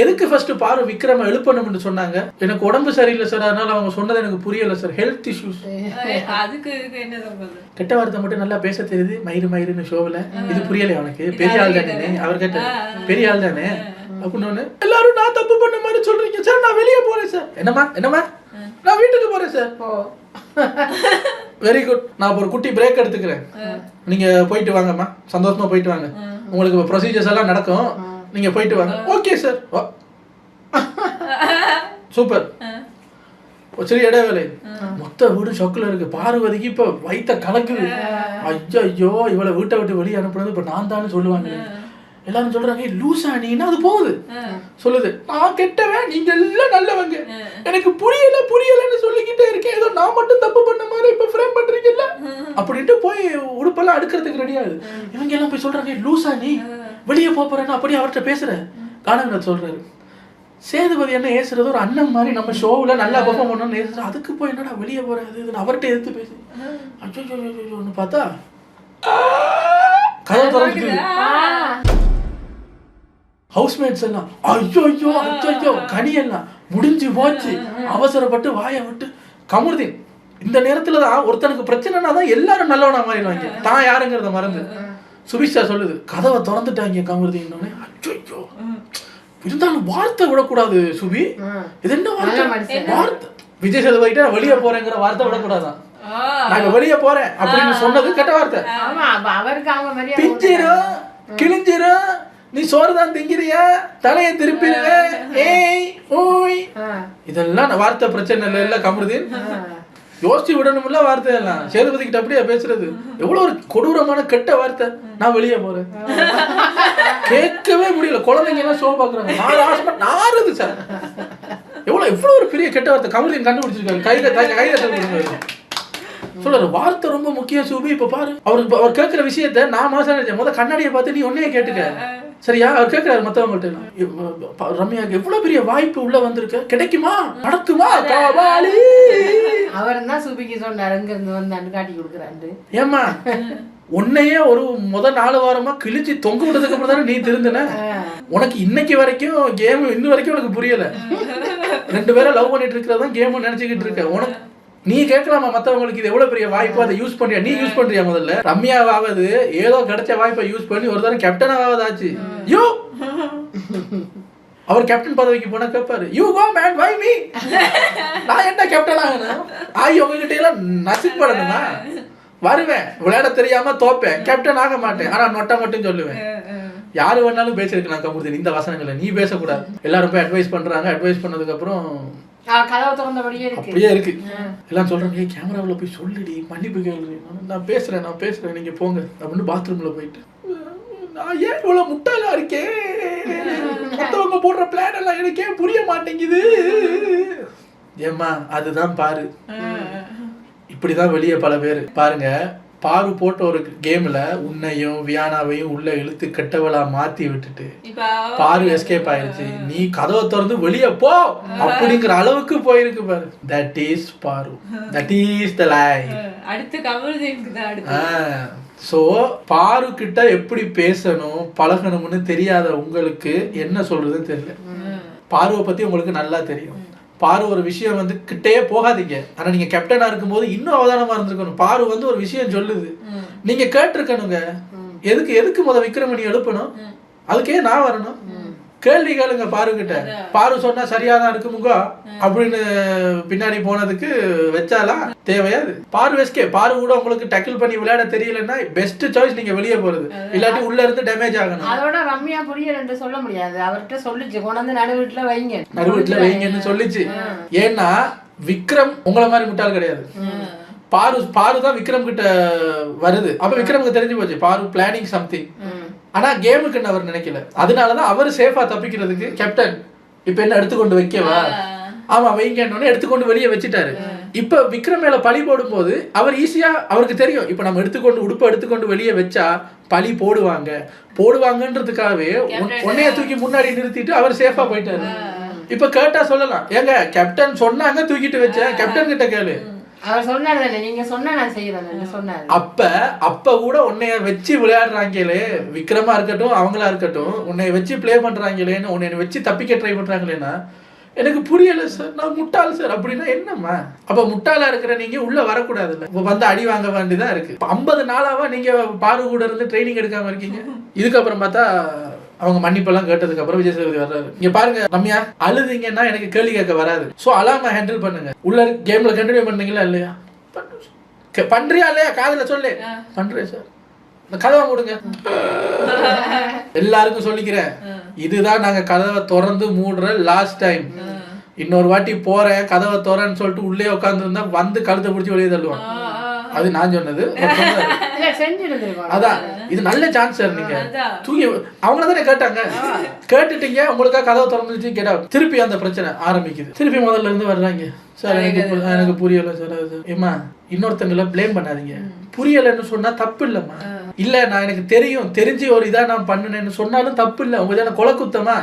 எதுக்கு ஃபர்ஸ்ட் பாரு விக்ரம எழுப்பணும்னு சொன்னாங்க? எனக்கு உடம்பு சரியில்லை சார், அதனால அவங்க சொன்னது எனக்கு புரியல சார். Health issues. கெட்ட வார்த்தை மட்டும் நல்லா பேச தெரியுது, மயிருன்னு ஷோவில். இது புரியல அவனுக்கு. பெரிய ஆள் தானே அவர், கேட்ட பெரிய ஆள் தானே அப்படின்னு. எல்லாரும் நான் தப்பு பண்ண மாதிரி சொல்றீங்க சார், நான் வெளியே போறேன் சார். என்னம்மா நான் வீட்டுக்கு போறேன் சார். வெரி குட், நான் ஒரு குட்டி பிரேக் எடுத்துக்கிறேன், நீங்க போயிட்டு வாங்கம்மா, சந்தோஷமா போயிட்டு வாங்க. உங்களுக்கு ப்ரொசீஜர்ஸ் எல்லாம் நடக்கும், நீங்க போயிட்டு வாங்க. Okay sir, super. சரி இடைவேளை. மொத்த வீடு ஷொக்கில் இருக்கு. பார்வதிக்கு இப்ப வயித்த கலக்குது. ஐயோ இவளை வீட்டை விட்டு வெளியே அனுப்புறது இப்ப நான் தானே சொல்லுவாங்க. எல்லாரும் சொல்றாங்க லூசா நீனா, அது போகுது சொல்லுது நான் கெட்டவன், நீங்க எல்லாம் நல்லவங்க, எனக்கு புரியலன்னு சொல்லிக்கிட்டே இருக்கேன். ஏதோ நான் மட்டும் தப்பு பண்ண மாதிரி இப்ப ஃப்ரேம் பண்றீங்கல்ல அப்படின்ட்டு போய் உடுப்பெல்லாம் அடுக்கிறதுக்கு ரெடியாகுது. இவங்க எல்லாம் போய் சொல்றாங்க லூசா நீ வெளியே போறேன்னு அப்படி அவர்கிட்ட பேசுற. காணவன் சொல்றாரு சேதுபதி என்ன ஏசுறது ஒரு அண்ணன் மாதிரி, நம்ம ஷோவில் நல்லா பெர்ஃபார்ம் பண்ணணும்னு ஏசுறது, அதுக்கு போய் என்னடா வெளியே போறது அவர்கிட்ட எதிர்த்து பேசு. அச்சோன்னு பார்த்தா கதை திறந்துட்டு ஹவுஸ்மேட்ஸ் எல்லாம் ஐயோ கனி எல்லாம் முடிஞ்சு போச்சு. அவசரப்பட்டு வாயை விட்டு கமருதீன். இந்த நேரத்துல தான் ஒருத்தனுக்கு பிரச்சனைனா தான் எல்லாரும் நல்லவனா மாறிடுவாங்க, தான் யாருங்கிறத மறந்து. சுபிஷா சொல்லுது கதவை திறந்துட்டாங்க கமருதீன். ஐயோ இருந்தாலும் வார்த்தை விடக்கூடாது சுபி. இது என்ன வார்த்தை? விஜய் சேதுபதிட்ட வெளியே போறேங்கிற வார்த்தை விடக்கூடாதான். நாங்க வெளியே போறேன் அப்படின்னு சொன்னது கெட்ட வார்த்தை. பிஞ்சிரும் கிழிஞ்சிரும், நீ சோறுதான் திங்கிறியா, தலையை திருப்பிடுவேன், ஏய் ஓய், இதெல்லாம் வார்த்தை பிரச்சனை இல்ல கமருதீன். யோசிச்சு விடணும்ல வார்த்தை எல்லாம். சேதுபதி கிட்ட அப்படியே பேசுறது எவ்வளவு ஒரு கொடூரமான கெட்ட வார்த்தை. நான் வெளியே போறேன் கேட்கவே முடியல. குழந்தைங்க எல்லாம் ஷோ பாக்குறாங்க, நாருது சார். எவ்வளவு ஒரு பெரிய கெட்ட வார்த்தை கமருதீன் கண்டுபிடிச்சிருக்காரு. கையில சொல்றாரு வார்த்தை ரொம்ப முக்கியம் சுபி. இப்ப பாரு அவர் கேட்கிற விஷயத்த நான் மனசா நினைச்சேன். முதல்ல கண்ணாடியை பார்த்து நீ ஒன்னையே கேட்டுக்க சரியா. அவர் கேட்கிறாரு மத்தவங்கள்ட்ட ரம்யாக்கு எவ்வளவு பெரிய வாய்ப்பு உள்ள வந்திருக்க, கிடைக்குமா நடக்குமா காவாலி. அவர் தான் சுபிக்கு சொன்னாரு அங்க இருந்து வந்து காட்டி கொடுக்குறாரு. ஏமா உன்னையே ஒரு முதல் 4 வாரமா கிழிச்சு தொங்க விட்டதுக்கு அப்புறம் தானே நீ திருந்தின. உனக்கு இன்னைக்கு வரைக்கும் கேம் இன்னும் வரைக்கும் உனக்கு புரியல. 2 பேரும் லவ் பண்ணிட்டு இருக்கிறதான் கேம் நினைச்சுக்கிட்டு இருக்க. உனக்கு நீ கேட்கலாமா மத்தவங்களுக்கு இது எவ்வளவு பெரிய வாய்ப்பு, அதை யூஸ் பண்றியா? நீ யூஸ் பண்றியா? முதல்ல ரம்யாவாவது ஏதோ கிடைச்ச வாய்ப்பை யூஸ் பண்ணி ஒரு தடவை கேப்டனாவது ஆச்சு. யூ அவர் கேப்டன் பதவிக்கு போனா கேட்பாரு you go man why me, நான் என்ன கேப்டன் ஆகணும்? உங்ககிட்ட எல்லாம் நசிப்படணுமா? வருவேன், விளையாட தெரியாம தோப்பேன், கேப்டன் ஆக மாட்டேன், ஆனா நொட்டை மட்டும் சொல்லுவேன். யாரு வேணாலும் பேசிருக்கலாம் கமுருதீன், இந்த வசனங்களை நீ பேசக்கூடாது. எல்லாரும் போய் அட்வைஸ் பண்றாங்க. அட்வைஸ் பண்ணதுக்கு அப்புறம் கதவை திறந்தபடியே இருக்கு, அப்படியே இருக்கு. எல்லாம் சொல்றாங்க, கேமராவில் போய் சொல்லுடி, மன்னிப்பு கேளு. நான் பேசுறேன் நீங்க போங்க அப்படின்னு பாத்ரூம்ல போயிட்டு, நான் ஏன் இவ்வளவு முட்டாளா இருக்கேன், மத்தவங்க போடுற பிளான் எல்லாம் எனக்கே புரிய மாட்டேங்குது. ஏம்மா அதுதான் பாரு, இப்படிதான் வெளியே பல பேர் பாருங்க. பாரு போட்ட ஒரு கேம்ல உன்னையும் வியானாவையும் உள்ள இழுத்து கெட்டவளா மாத்தி விட்டுட்டு பாரு எஸ்கேப் ஆயிடுச்சு. நீ கதவை திறந்து வெளியே போ அப்படிங்கிற அளவுக்கு போயிருக்கு பாரு. தட் இஸ் பாரு, தட் இஸ் த லைஃப். அடுத்து கமருதீனுக்கு தான் அடுத்து. ஸோ பாரு கிட்ட எப்படி பேசணும் பழகணும்னு தெரியாத உங்களுக்கு என்ன சொல்றதுன்னு தெரியல. பாருவை பத்தி உங்களுக்கு நல்லா தெரியும். பாரு ஒரு விஷயம் வந்து கிட்டே போகாதீங்க. ஆனா நீங்க கேப்டனா இருக்கும்போது இன்னும் அவதானமா இருந்திருக்கணும். பாரு வந்து ஒரு விஷயம் சொல்லுது, நீங்க கேட்டிருக்கணுங்க. எதுக்கு முத விக்ரமணி எழுப்பணும், அதுக்கே நான் வரணும். கேள்வி கேளுங்க பாரு கிட்ட. பாரு சொன்னா சரியாதான் இருக்குமுங்க அப்படின்னு பின்னாடி போனதுக்கு வச்சாலா தேவையாது. பாரு வெஸ்கே பாரு கூட உங்களுக்கு டக்கிள் பண்ணி விளையாட தெரியலன்னா பெஸ்ட் சாய்ஸ் நீங்க வெளியே போறது, இல்லாட்டி உள்ள இருந்து டேமேஜ் ஆகணும். அதோட ரம்யா புரியல சொல்ல முடியாது. அவர்கிட்ட சொல்லிச்சு, கொண்டாந்து நடுவீட்டுல வைங்கன்னு சொல்லிச்சு. ஏன்னா விக்ரம் உங்களை மாதிரி முட்டாள் கிடையாது. பாரு தான் விக்ரம் கிட்ட வருது. அப்ப விக்ரமுக்கு தெரிஞ்சு போச்சு பாரு பிளானிங் சம்திங். ஆனா கேமுக்குன்னு அவர் நினைக்கல. அதனாலதான் அவரு சேஃபா தப்பிக்கிறதுக்கு கேப்டன் இப்ப என்ன எடுத்துக்கொண்டு வைக்கவா, ஆமா வைங்கன்னு எடுத்துக்கொண்டு வெளியே வச்சுட்டாரு. இப்ப விக்ரம் மேல பழி போடும் போது அவர் ஈஸியா, அவருக்கு தெரியும் இப்ப நம்ம உடுப்பை எடுத்துக்கொண்டு வெளியே வச்சா பழி போடுவாங்கன்றதுக்காகவே உன்னைய தூக்கி முன்னாடி நிறுத்திட்டு அவர் சேஃபா போயிட்டாரு. இப்ப கேட்டா சொல்லலாம், ஏங்க கேப்டன் சொன்னாங்க தூக்கிட்டு வச்சேன், கேப்டன் கிட்ட கேளு. அவர் சொன்னாரு, நீங்க சொன்னா நான் செய்யறேன் சொன்னாரு. அப்ப கூட உன்னைய வச்சு விளையாடுறாங்களே, விக்ரமா இருக்கட்டும் அவங்களா இருக்கட்டும், உன்னைய வச்சு பிளே பண்றாங்களேன்னு, உன்னைய வச்சு தப்பிக்க ட்ரை பண்றாங்களேன்னா எனக்கு புரியல சார், நான் முட்டாள் சார். அப்படின்னா என்னம்மா, அப்ப முட்டாளா இருக்கிற நீங்க உள்ள வரக்கூடாது. இல்ல வந்து அடி வாங்க வேண்டியதான் இருக்கு. 50 நாளாவா நீங்க பாரு கூட இருந்து ட்ரைனிங் எடுக்காம இருக்கீங்க. இதுக்கப்புறம் பார்த்தா அவங்க மன்னிப்பெல்லாம் கேட்டதுக்கு அப்புறம் விஜய் சேதுபதி வர்றாரு. இங்க பாருங்க ரம்யா, அழுதிங்கன்னா எனக்கு கேள்வி கேட்க வராது. சோ அழாம ஹேண்டில் பண்ணுங்க. உள்ள கேம்ல கண்டினியூ பண்ணீங்களா இல்லையா, பண்றியா இல்லையா, காதுல சொல்லு பண்றேன் சார், இந்த கதவை மூடுங்க. எல்லாருக்கும் சொல்லிக்கிறேன், இதுதான் நாங்க கதவை திறந்து மூடுற லாஸ்ட் டைம். இன்னொரு வாட்டி போறேன் கதவை திறன்னு சொல்லிட்டு உள்ளே உட்கார்ந்து இருந்தா வந்து கழுத்தை பிடிச்சி வெளியே தள்ளுவான். அது நான் சொன்னது. அதான் இது நல்ல சான்ஸ் சார். நீங்க தூங்கி அவங்கள தானே கேட்டாங்க, கேட்டுட்டீங்க, உங்களுக்காக கதவை திறந்துச்சு கேட்டா திருப்பி அந்த பிரச்சனை ஆரம்பிக்குது. திருப்பி முதல்ல இருந்து வர்றாங்க. சார் எனக்கு புரியல சார். ஏமா இன்னொருத்தங்களை பிளேம் பண்ணாதீங்க. புரியலன்னு சொன்னா தப்பு இல்லம்மா. இல்ல நான் எனக்கு தெரிஞ்சு ஒரு இதா நான் பண்ணுனேன்னு சொன்னாலும் தப்பு இல்ல. உங்க தானே கொலை குத்தமா,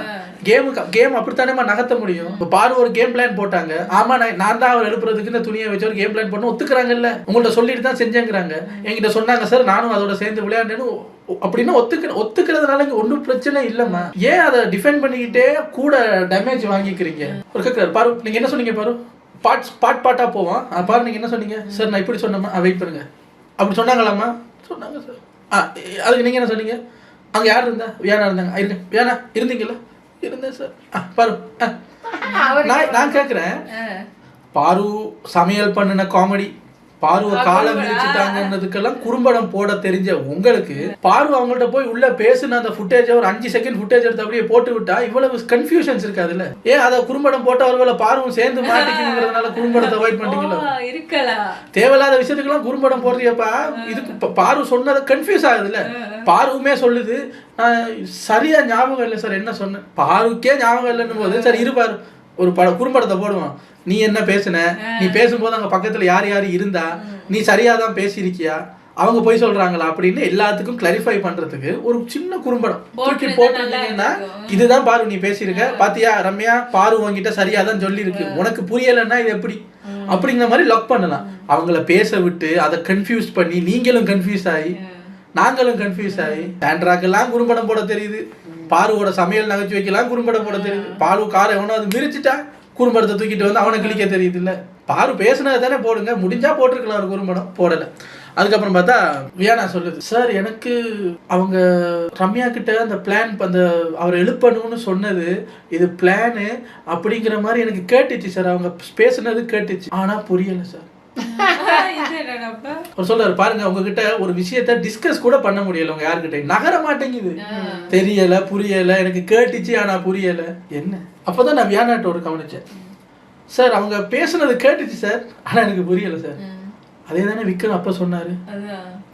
கேம் அப்படித்தானேமா நகர்த்த முடியும். இப்ப பாரு ஒரு கேம் பிளான் போட்டாங்க. ஆமா நான் தான் அவர் எழுப்புறதுக்கு இந்த துணியை வச்சு ஒரு கேம் பிளான் பண்ண ஒத்துக்கிறாங்கல்ல. உங்கள்ட்ட சொல்லிட்டு தான் செஞ்சேங்கிறாங்க. என்கிட்ட சொன்னாங்க சார், நானும் அதோட சேர்ந்து விளையாண்டேன்னு அப்படின்னு ஒத்துக்கிறதுனால இங்க ஒன்றும் பிரச்சனை இல்லம்மா. ஏன் அதை டிஃபெண்ட் பண்ணிக்கிட்டே கூட டேமேஜ் வாங்கிக்கிறீங்க? ஒரு கேட்கிறாரு, பாரு நீங்க என்ன சொன்னீங்க பாரு, பாட்டா போவான். பாரு நீங்க என்ன சொன்னீங்க சார், நான் இப்படி சொன்னேம்மா, வெயிட் பண்ணுங்க. அப்படி சொன்னாங்களாம்மா? சொன்னாங்க சார். அதுக்கு நீங்க என்ன சொன்னீங்க? அங்க யார் இருந்தா? வியானா இருந்தாங்க. வியானா இருந்தீங்களா? இருந்தேன் சார். பாரு நான் கேட்கிறேன், பாரு சமையல் பண்ணின காமெடி, பாருவ காலை விரிச்சுட்டாங்கன்றதுக்கெல்லாம் குறும்படம் போட தெரிஞ்ச உங்களுக்கு, பாரு அவங்கள்ட்ட போய் உள்ள பேசுன அந்த ஃபுட்டேஜ் ஒரு 5 செகண்ட் ஃபுட்டேஜ் எடுத்து அப்படியே போட்டு விட்டா இவ்வளவு கன்ஃபியூஷன்ஸ் இருக்காதுல்ல. ஏன் அதை குறும்படம் போட்ட ஒருவேளை பாருவும் சேர்ந்து மாட்டிக்கணுங்கிறதுனால குறும்படத்தை அவாய்ட் பண்ணிட்டீங்களோ? தேவையில்லாத விஷயத்துக்கெல்லாம் குறும்படம் போடுறியப்பா. இதுக்கு பாரு சொன்னதை கன்ஃபியூஸ் ஆகுதுல்ல. பாருவுமே சொல்லுது சரியா ஞாபகம் இல்லை சார், என்ன சொன்னேன், பாருக்கே ஞாபகம் இல்லைன்னு போது சரி இருப்பாரு ஒரு குறும்படத்தை போடுவான். நீ என்ன பேசுன, நீ பேசும்போது அங்க பக்கத்துல யார் இருந்தா, நீ சரியாதான் பேசியிருக்கியா, அவங்க போய் சொல்றாங்களா அப்படின்னு எல்லாத்துக்கும் கிளாரிஃபை பண்றதுக்கு ஒரு சின்ன குறும்படம் தூக்கி போட்டுருந்தீங்கன்னா, இதுதான் பாரு நீ பேசியிருக்க பாத்தியா ரம்யா, பாரு உங்ககிட்ட சரியாதான் சொல்லி இருக்கு, உனக்கு புரியலன்னா இது எப்படி அப்படிங்கிற மாதிரி லாக் பண்ணலாம். அவங்கள பேச விட்டு அதை கன்ஃபியூஸ் பண்ணி நீங்களும் கன்ஃபியூஸ் ஆகி நாங்களும் கன்ஃபியூஸ் ஆகி, சாண்ட்ராக்கெல்லாம் குறும்படம் போட தெரியுது, பாருவோட சமையல் நகைச்சு வைக்கலாம் குறும்படம் போட தெரியுது, பாரு காரை எவனோ அது மிரிச்சிட்டா குறும்படத்தை தூக்கிட்டு வந்து அவனை கிளிக்க தெரியுது இல்ல. பாரு பேசுனது தானே போடுங்க, முடிஞ்சா போட்டிருக்கலாம் ஒரு குறும்படம், போடல. அதுக்கப்புறம் பார்த்தா வியானா சொல்லுது, சார் எனக்கு அவங்க ரம்யா கிட்ட அந்த பிளான் அந்த அவர் எழுப்பணும்னு சொன்னது இது பிளானு அப்படிங்கிற மாதிரி எனக்கு கேட்டுச்சு சார், அவங்க பேசுனது கேட்டுச்சு, ஆனா புரியல சார். அவர் சொல்றாரு பாருங்க உங்ககிட்ட ஒரு விஷயத்த டிஸ்கஸ் கூட பண்ண முடியல, உங்க யாருக்கிட்ட நகர மாட்டேங்குது, தெரியல புரியல, எனக்கு கேட்டுச்சு ஆனா புரியல. என்ன அப்பதான் நான் வியானாட்ட ஒரு கவனிச்சேன், சார் அவங்க பேசுனது கேட்டுச்சு சார் ஆனா எனக்கு புரியல சார். அதே தானே விக்ரம் அப்ப சொன்னாரு.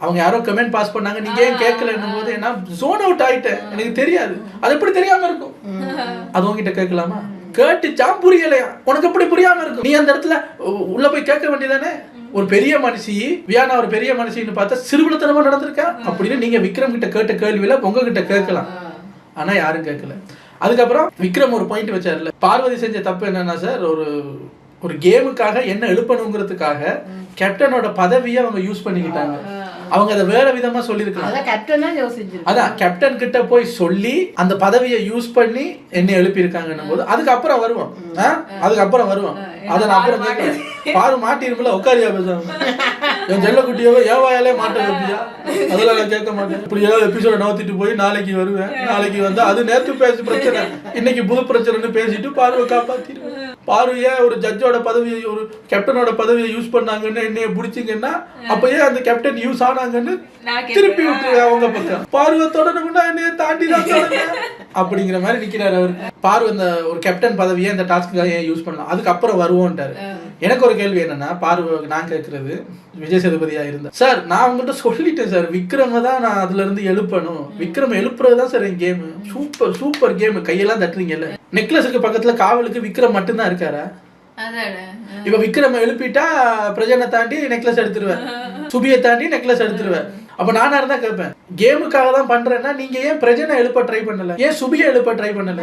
அவங்க யாரோ கமெண்ட் பாஸ் பண்ணாங்க, நீங்க ஏன் கேட்கலன்னும் போது நான் ஜோன் அவுட் ஆயிட்டேன், எனக்கு தெரியாது. அது எப்படி தெரியாம இருக்கும்? அது உங்ககிட்ட கேட்கலாமா? கேட்டுச்சா புரியலையா? உனக்கு எப்படி புரியாம இருக்கும்? நீ அந்த இடத்துல உள்ள போய் கேட்க வேண்டியதானே. ஒரு பெரிய மனுஷி வியானா ஒரு பெரிய மனுஷின்னு பார்த்தா சிறுபுலத்தனமா நடந்திருக்கா அப்படின்னு நீங்க விக்ரம் கிட்ட கேட்ட கேள்வியில உங்ககிட்ட கேட்கலாம், ஆனா யாரும் கேட்கல. அதுக்கப்புறம் விக்ரம் ஒரு பாயிண்ட் வச்சாருல, பார்வதி செஞ்ச தப்பு என்னன்னா சார், ஒரு கேமுக்காக என்ன எழுப்பணுங்கிறதுக்காக கேப்டனோட பதவியை அவங்க யூஸ் பண்ணிக்கிட்டாங்க. அவங்க அதை வேற விதமா சொல்லியிருக்கலாம். அதான் கேப்டன் கிட்ட போய் சொல்லி அந்த பதவியை யூஸ் பண்ணி என்ன எழுப்பியிருக்காங்கன்னும் போது அதுக்கப்புறம் வருவோம், அதுக்கப்புறம் வருவோம். அதை நான் அப்புறம் கேட்கல. பாரு மாட்டிருமில்ல, உட்காரியா பேசாம என் செல்லக்குட்டியவோ ஏவாயாலே மாட்ட வைப்பியா, அதெல்லாம் நான் கேட்க மாட்டேன். இப்படி ஏதாவது எபிசோட நோத்திட்டு போய் நாளைக்கு வருவேன், நாளைக்கு வந்தா அது நேற்று பேச பிரச்சனை, இன்னைக்கு புது பிரச்சனைன்னு பேசிட்டு பார்வை காப்பாத்திடுவேன். பார்வையே ஒரு ஜட்ஜோட பதவியை ஒரு கேப்டனோட பதவியை யூஸ் பண்ணாங்கன்னு என்னைய பிடிச்சிங்கன்னா அப்பயே அந்த கேப்டன் யூஸ் ஆனாங்கன்னு திருப்பி விட்டுருவேன் அவங்க பக்கம். பார்வை தொடரணும்னா என்னைய தாண்டி தான் அப்படிங்கிற மாதிரி நிக்கிறாரு அவர். பார்வை இந்த ஒரு கேப்டன் பதவியை இந்த டாஸ்க்குக்காக ஏன் யூஸ் பண்ணலாம், அதுக்கப்புறம் வருவோன்ட்டாரு. எனக்கு ஒரு கேள்வி என்னன்னா, பார்வை நான் கேட்கறது விஜய் சேதுபதியா இருந்தா, சார் நான் உங்கள்கிட்ட சொல்லிட்டேன் சார், விக்ரம தான் நான் அதுல இருந்து எழுப்பணும், விக்ரம் எழுப்புறதுதான் சார் என் கேம், சூப்பர் சூப்பர் கேம், கையெல்லாம் தட்டுறீங்கல்ல. நெக்லஸுக்கு பக்கத்துல காவலுக்கு விக்ரம் மட்டும்தான் இருக்காரா? இப்ப விக்ரம் எழுப்பிட்டா பிரஜனை தாண்டி நெக்லஸ் எடுத்துருவேன், சுபியை தாண்டி நெக்லஸ் எடுத்துருவேன். அப்ப நானா இருந்தா கேட்பேன், கேமுக்காக தான் பண்றேன்னா நீங்க ஏன் பிரஜனை எழுப்ப ட்ரை பண்ணல, ஏன் சுபியை எழுப்ப ட்ரை பண்ணல?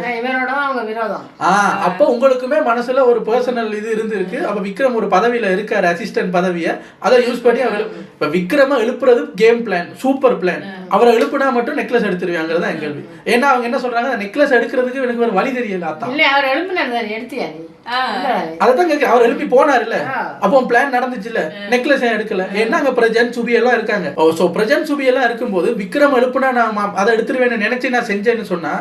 அப்ப உங்களுக்குமே மனசுல ஒரு பர்சனல் இது இருந்திருக்கு. அப்ப விக்ரம் ஒரு பதவியில இருக்காரு, அசிஸ்டன்ட் பதவியை, அதை யூஸ் பண்ணி அவர் இப்ப விக்ரம எழுப்புறது கேம் பிளான், சூப்பர் பிளான். அவரை எழுப்புனா மட்டும் நெக்லஸ் எடுத்துருவாங்கிறது தான் என் கேள்வி. ஏன்னா அவங்க என்ன சொல்றாங்க, நெக்லஸ் எடுக்கிறதுக்கு எனக்கு ஒரு வழி தெரியல. அதான் கேட்க, அவர் எழுப்பி போனாருல்ல, அப்போ பிளான் நடந்துச்சுல்ல, நெக்லஸ் ஏன் எடுக்கல? ஏன்னா அங்க பிரஜன் சுபி எல்லாம் இருக்காங்க. சோ பிரஜன் சுபி எல்லாம் இருக்கும்போது விக்ரம் எழுப்புனா நான் அதை எடுத்துருவேன்னு நினைச்சு நான் செஞ்சேன்னு சொன்னா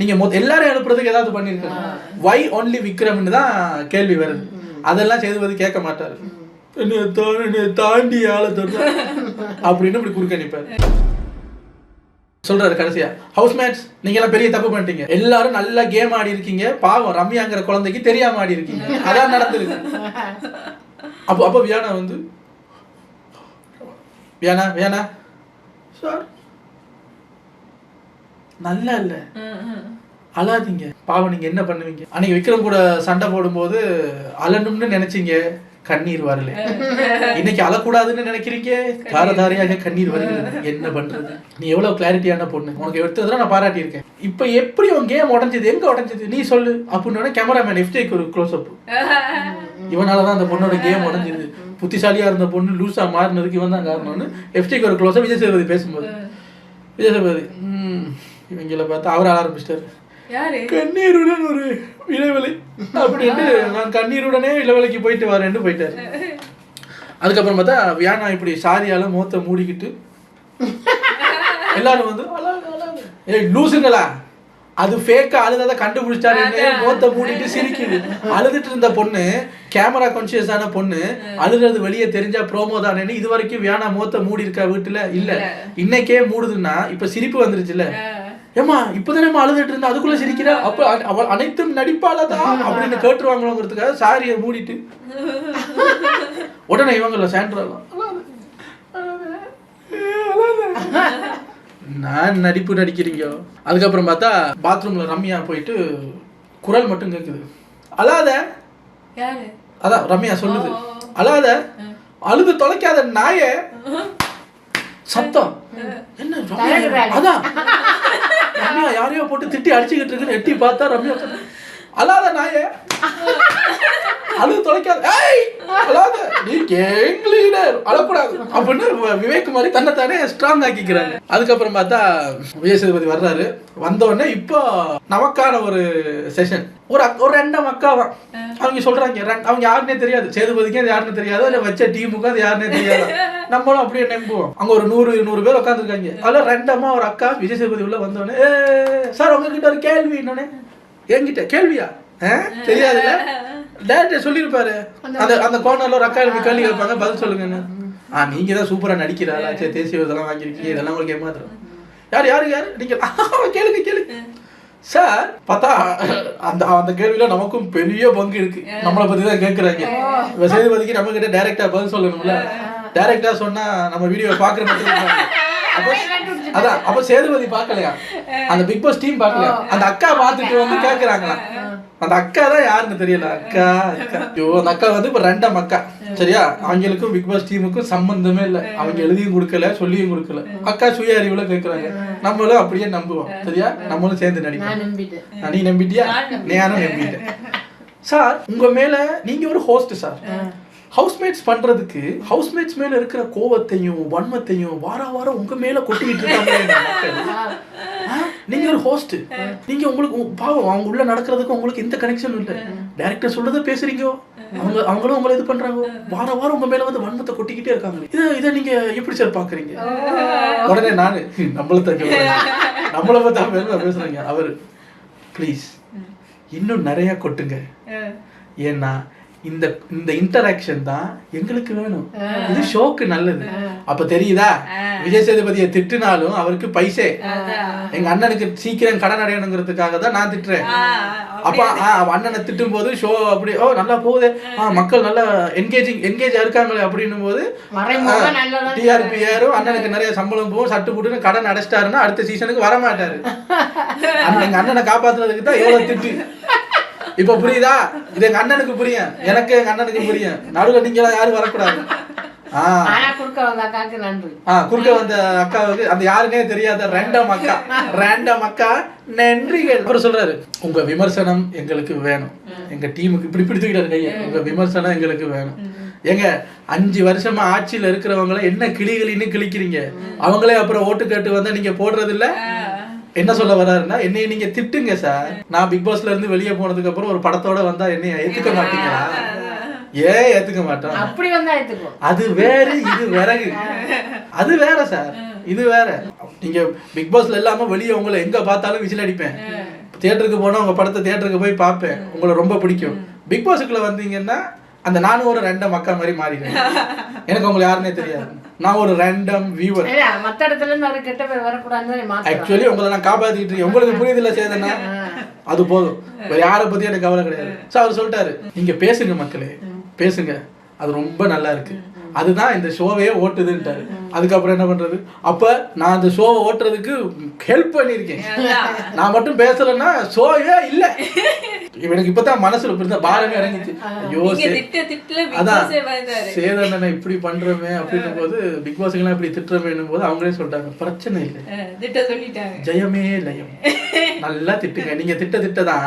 நீங்க எல்லாரும் எழுப்புறதுக்கு ஏதாவது பண்ணிருக்கணும். வை ஒன்லி விக்ரம்னு தான் கேள்வி வருது. அதெல்லாம் சேதுபதி கேட்க மாட்டாரு, என்னை தாண்டி ஆள தொடர அப்படின்னு இப்படி குறுக்க நிப்பாரு. சொல்றாரு கடைசியா, ஹவுஸ்மேட்ஸ் நீங்க எல்லாம் பெரிய தப்பு பண்ணிட்டீங்க, எல்லாரும் நல்லா கேம் ஆடி இருக்கீங்க, பாவம் ரம்யாங்கிற குழந்தைக்கு தெரியாம ஆடி இருக்கீங்க, அதான் நடந்திருக்கு. அப்போ வியானா வந்து வியானா சார் நல்லா இல்ல, அழாதீங்க, பாவம் நீங்க என்ன பண்ணுவீங்க? அன்னைக்கு விக்ரம் கூட சண்டை போடும்போது அழணும்னு நினைச்சீங்க, கண்ணீர் வரல. இன்னைக்கு அழக்கூடாதுன்னு நினைக்கிறீங்க, தாரதாரியாக கண்ணீர் வருகிறது. என்ன பண்றது? நீ எவ்வளவு கிளாரிட்டியான பொண்ணு, உனக்கு எடுத்ததுலாம் நான் பாராட்டி இருக்கேன். இப்ப எப்படி உன் கேம் உடஞ்சது, எங்க உடஞ்சது நீ சொல்லு அப்படின்னு கேமராமேன் எஃப்ஜேக்கு ஒரு க்ளோஸ் அப். இவனாலதான் அந்த பொண்ணோட கேம் உடஞ்சது, புத்திசாலியா இருந்த பொண்ணு லூசா மாறினதுக்கு இவன் தான் காரணம்னு எஃப்ஜேக்கு ஒரு க்ளோஸ் அப். விஜய் சேதுபதி பேசும்போது விஜய் சேதுபதி இவங்கள பார்த்து அவர் ஆரம்பிச்சிட்டாரு, கண்ணீருடன் ஒரு இளவலை அப்படின்ட்டு, நான் கண்ணீருடனே இளவலைக்கு போயிட்டு வரேன்னு போயிட்டாரு. அதுக்கப்புறம் பார்த்தா வியானா இப்படி சாரியால முகத்தை மூடிக்கிட்டு எல்லாரும் வந்து ஏய் லூசுங்களா, அது ஃபேக்கா அழுததை கண்டுபிடிச்சாரு, முகத்தை மூடிட்டு சிரிக்குது. அழுதுட்டு இருந்த பொண்ணு, கேமரா கான்சியஸான பொண்ணு, அழுகிறது வெளியே தெரிஞ்சா ப்ரோமோ தானேன்னு இது வரைக்கும் வியானா முகத்தை மூடி இருக்கா வீட்டுல? இல்ல. இன்னைக்கே மூடுதுன்னா இப்ப சிரிப்பு வந்துருச்சுல்ல, ஏமா இப்பதானே அழுதுட்டு இருந்தா அதுக்குள்ள சிரிக்கிறா, அப்ப அவள் அனைத்தும் நடிப்பாளதான் அப்படின்னு கேட்டுருவாங்களோங்கிறதுக்காக சாரியை மூடிட்டு உடனே இவங்கள சாண்ட்ராலாம் நான் நடிப்பு நடிக்கிறீங்க. அதுக்கப்புறம் பார்த்தா பாத்ரூம்ல ரம்யா போயிட்டு குரல் மட்டும் கேக்குது, அழாத. அதான் ரம்யா சொல்லுது, அழாத, அழுது தொலைக்காத நாய. சத்தம் என்ன? அதான் ரம்யா யாரையோ போட்டு திட்டி அடிச்சுக்கிட்டு இருக்குன்னு எட்டி பார்த்தா ரம்யா அழாத நாய, அழுது தொலைக்காத, அழாத, நீ கேங் லீடர், அழக்கூடாது அப்படின்னு விவேக் மாதிரி தன்னைத்தானே ஸ்ட்ராங் ஆக்கிக்கிறாங்க. அதுக்கப்புறம் பார்த்தா விஜய் சேதுபதி வர்றாரு. வந்தோடனே இப்போ நமக்கான ஒரு செஷன், ஒரு ரெண்டாம் அக்காவா அவங்க சொல்றாங்க, அவங்க யாருன்னே தெரியாது, சேதுபதிக்கு அது யாருன்னு தெரியாது, இல்லை வச்ச டீமுக்கு அது யாருன்னே தெரியாது, நம்மளும் அப்படியே நம்புவோம். அங்க ஒரு 100 பேர் உட்காந்துருக்காங்க. அதுல ரெண்டமா ஒரு அக்கா விஜய் சேதுபதி உள்ள வந்தோடனே, சார் உங்ககிட்ட ஒரு கேள்வி. என்னன்னு? என்கிட்ட கேள்வியா? தெரியாதுல்ல, டேரக்டர் சொல்லியிருப்பாரு அந்த அந்த கோர்னர்ல ஒரு அக்கா எனக்கு கேள்வி கேட்பாங்க பதில் சொல்லுங்கன்னு. நீங்க தான் சூப்பரா நடிக்கிறாளா, சரி தேசிய விருதெல்லாம் வாங்கியிருக்கீங்க, இதெல்லாம் உங்களுக்கு ஏமாத்துறோம். யாரு நீங்க கேளுங்க சார். பார்த்தா அந்த அந்த கேள்வியில நமக்கும் பெரிய பங்கு இருக்கு. நம்மளை பத்தி தான் கேட்கறாங்க. சேதுபதிக்கு நம்ம கிட்ட டைரக்டா பதில் சொல்லணும்ல. டைரக்டா சொன்னா நம்ம வீடியோ பாக்குற மாதிரி. அதான் அப்ப சேதுபதி பாக்கலையா, அந்த பிக் பாஸ் டீம் பாக்கலையா, அந்த அக்கா பாத்துட்டு வந்து கேக்குறாங்களா. அந்த அக்கா தான் யாருன்னு தெரியல. அக்கா ஐயோ, அந்த அக்கா வந்து இப்ப ரெண்டாம் அக்கா. சரியா, அவங்களுக்கும் பிக் பாஸ் டீமுக்கும் சம்பந்தமே இல்லை. அவங்க எழுதியும் கொடுக்கல, சொல்லியும் கொடுக்கல. அக்கா சுய அறிவுல கேட்கறாங்க. நம்மளும் அப்படியே நம்புவோம். சரியா, நம்மளும் சேர்ந்து நடிப்போம். நீ நம்பிட்டியா? நானும் நம்பிட்டேன் சார். உங்க மேல நீங்க ஒரு ஹோஸ்ட் சார். ஹவுஸ்மேட்ஸ் பண்றதுக்கு ஹவுஸ்மேட்ஸ் மேல இருக்கிற கோவத்தையும் வன்மத்தையும் வாரம் உங்க மேல கொட்டிக்கிட்டு இருக்காங்க. நீங்க ஒரு ஹோஸ்ட், நீங்க உங்களுக்கு பாவம் அவங்க உள்ள நடக்கிறதுக்கு உங்களுக்கு எந்த கனெக்ஷன் இல்லை. டைரக்டர் சொல்றதை பேசுறீங்க, அவங்களும் உங்களை இது பண்றாங்க. வாரம் உங்க மேல வந்து வன்மத்தை கொட்டிக்கிட்டே இருக்காங்க. இதை நீங்க எப்படி சார் பாக்குறீங்க? உடனே நானு நம்மளை பத்தி பேசுறீங்க. அவரு ப்ளீஸ் இன்னும் நிறைய கொட்டுங்க, ஏன்னா இந்த இந்த இன்டராக்ஷன் தான் எங்களுக்கு வேணும். இது ஷோக்கு நல்லது. அப்ப தெரியுதா, விஜய் சேதுபதியை திட்டுனாலும் அவருக்கு பைசே. எங்க அண்ணனுக்கு சீக்கிரம் கடன் அடையணுங்கிறதுக்காக தான் நான் திட்டுறேன். அப்ப அண்ணனை திட்டும் போது ஷோ அப்படி நல்லா போகுது, மக்கள் நல்லா என்கேஜா இருக்காங்களே அப்படின்னும் போது டிஆர்பி ஏறும், அண்ணனுக்கு நிறைய சம்பளம் போகும், சட்டு போட்டு கடன் அடைச்சிட்டாருன்னா அடுத்த சீசனுக்கு வர மாட்டாரு. எங்க அண்ணனை காப்பாத்துறதுக்கு தான் எவ்வளவு திட்டு. இப்ப புரியுதா? இது எங்க அண்ணனுக்கு புரியும், எனக்கு எங்க அண்ணனுக்கு புரியும். நடுவில் நீங்க எல்லாம் யாரும் வரக்கூடாது. குறுக்க வந்த அக்காவுக்கு அந்த யாருன்னே தெரியாத ரேண்டம் அக்கா நன்றிகள். அப்புறம் சொல்றாரு, உங்க விமர்சனம் எங்களுக்கு வேணும். எங்க டீமுக்கு இப்படி தூக்கிட்டாரு கைய. உங்க விமர்சனம் எங்களுக்கு வேணும். ஏங்க 5 வருஷமா ஆட்சியில இருக்கிறவங்களை என்ன கிளிகளின்னு கிழிக்கிறீங்க. அவங்களே அப்புறம் ஓட்டு கேட்டு வந்தா நீங்க போடுறது இல்ல. என்ன சொல்ல வர்றாருன்னா, என்னைய நீங்க திட்டுங்க சார், நான் பிக் பாஸ்ல இருந்து வெளியே போனதுக்கு அப்புறம் ஒரு படத்தோட வந்தா என்னைய ஏத்துக்க மாட்டீங்களா? ஏன் ஏத்துக்க மாட்டோம்? அப்படி வந்தா ஏத்துக்கும். அது வேற, இது விறகு. அது வேற சார், இது வேற. நீங்க பிக் பாஸ்ல இல்லாம வெளியே உங்களை எங்க பார்த்தாலும் விசில் அடிப்பேன். தியேட்டருக்கு போனா உங்க படத்தை தியேட்டருக்கு போய் பார்ப்பேன், உங்களை ரொம்ப பிடிக்கும். பிக் பாஸுக்குள்ள வந்தீங்கன்னா அந்த நானும் ஒரு ரேண்டம் அக்கா மாதிரி மாறிடுவேன். எனக்கு உங்களை யாருன்னே தெரியாது, நான் ஒரு ரேண்டம் வியூவர். மத்த இடத்துல இருந்து ஒரு கெட்ட பேர் வரக்கூடாதுன்னு ஆக்சுவலி உங்களை நான் காப்பாத்திட்டு இருக்கேன். உங்களுக்கு புரியுதுல சேதனா, அது போதும். வேற யாரை பத்தி எனக்கு கவலை கிடையாது. சோ அவர் சொல்லிட்டாரு, நீங்க பேசுங்க மக்களே, பேசுங்க, அது ரொம்ப நல்லா இருக்கு, அதுதான் இந்த ஷோவையே ஓட்டுதுன்ட்டாரு. அதுக்கப்புறம் என்ன பண்றது? அப்ப நான் அந்த ஷோவை ஓட்டுறதுக்கு ஹெல்ப் பண்ணிருக்கேன். நான் மட்டும் பேசலன்னா ஷோவே இல்ல. எனக்கு இப்பதான் மனசுல புரிஞ்ச பாரமே இறங்கிச்சு. ஐயோ அதான் சேதனை இப்படி பண்றோமே அப்படின்னும் போது, பிக் பாஸ் எல்லாம் இப்படி திட்டுறமேன்னும் போது அவங்களே சொல்லிட்டாங்க, பிரச்சனை இல்லை, ஜெயமே லயம், நல்லா திட்டுங்க, நீங்க திட்டதான்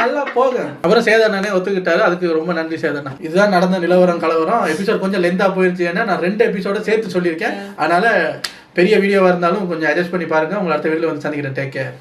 நல்லா போக. அப்புறம் சேதனே ஒத்துக்கிட்டாரு. அதுக்கு ரொம்ப நன்றி சேதனா. இதுதான் நடந்த நிலவரம் கலவரம். எபிசோட் கொஞ்சம் லென்த்தா போயிருச்சு, ஏன்னா நான் 2 எபிசோட சேர்த்து சொல்லியிருக்கேன். அதனால பெரிய வீடியோவா இருந்தாலும் கொஞ்சம் அட்ஜஸ்ட் பண்ணி பாருங்க. உங்களை அடுத்த வீடியோல வந்து சந்திக்கிறேன். Take care.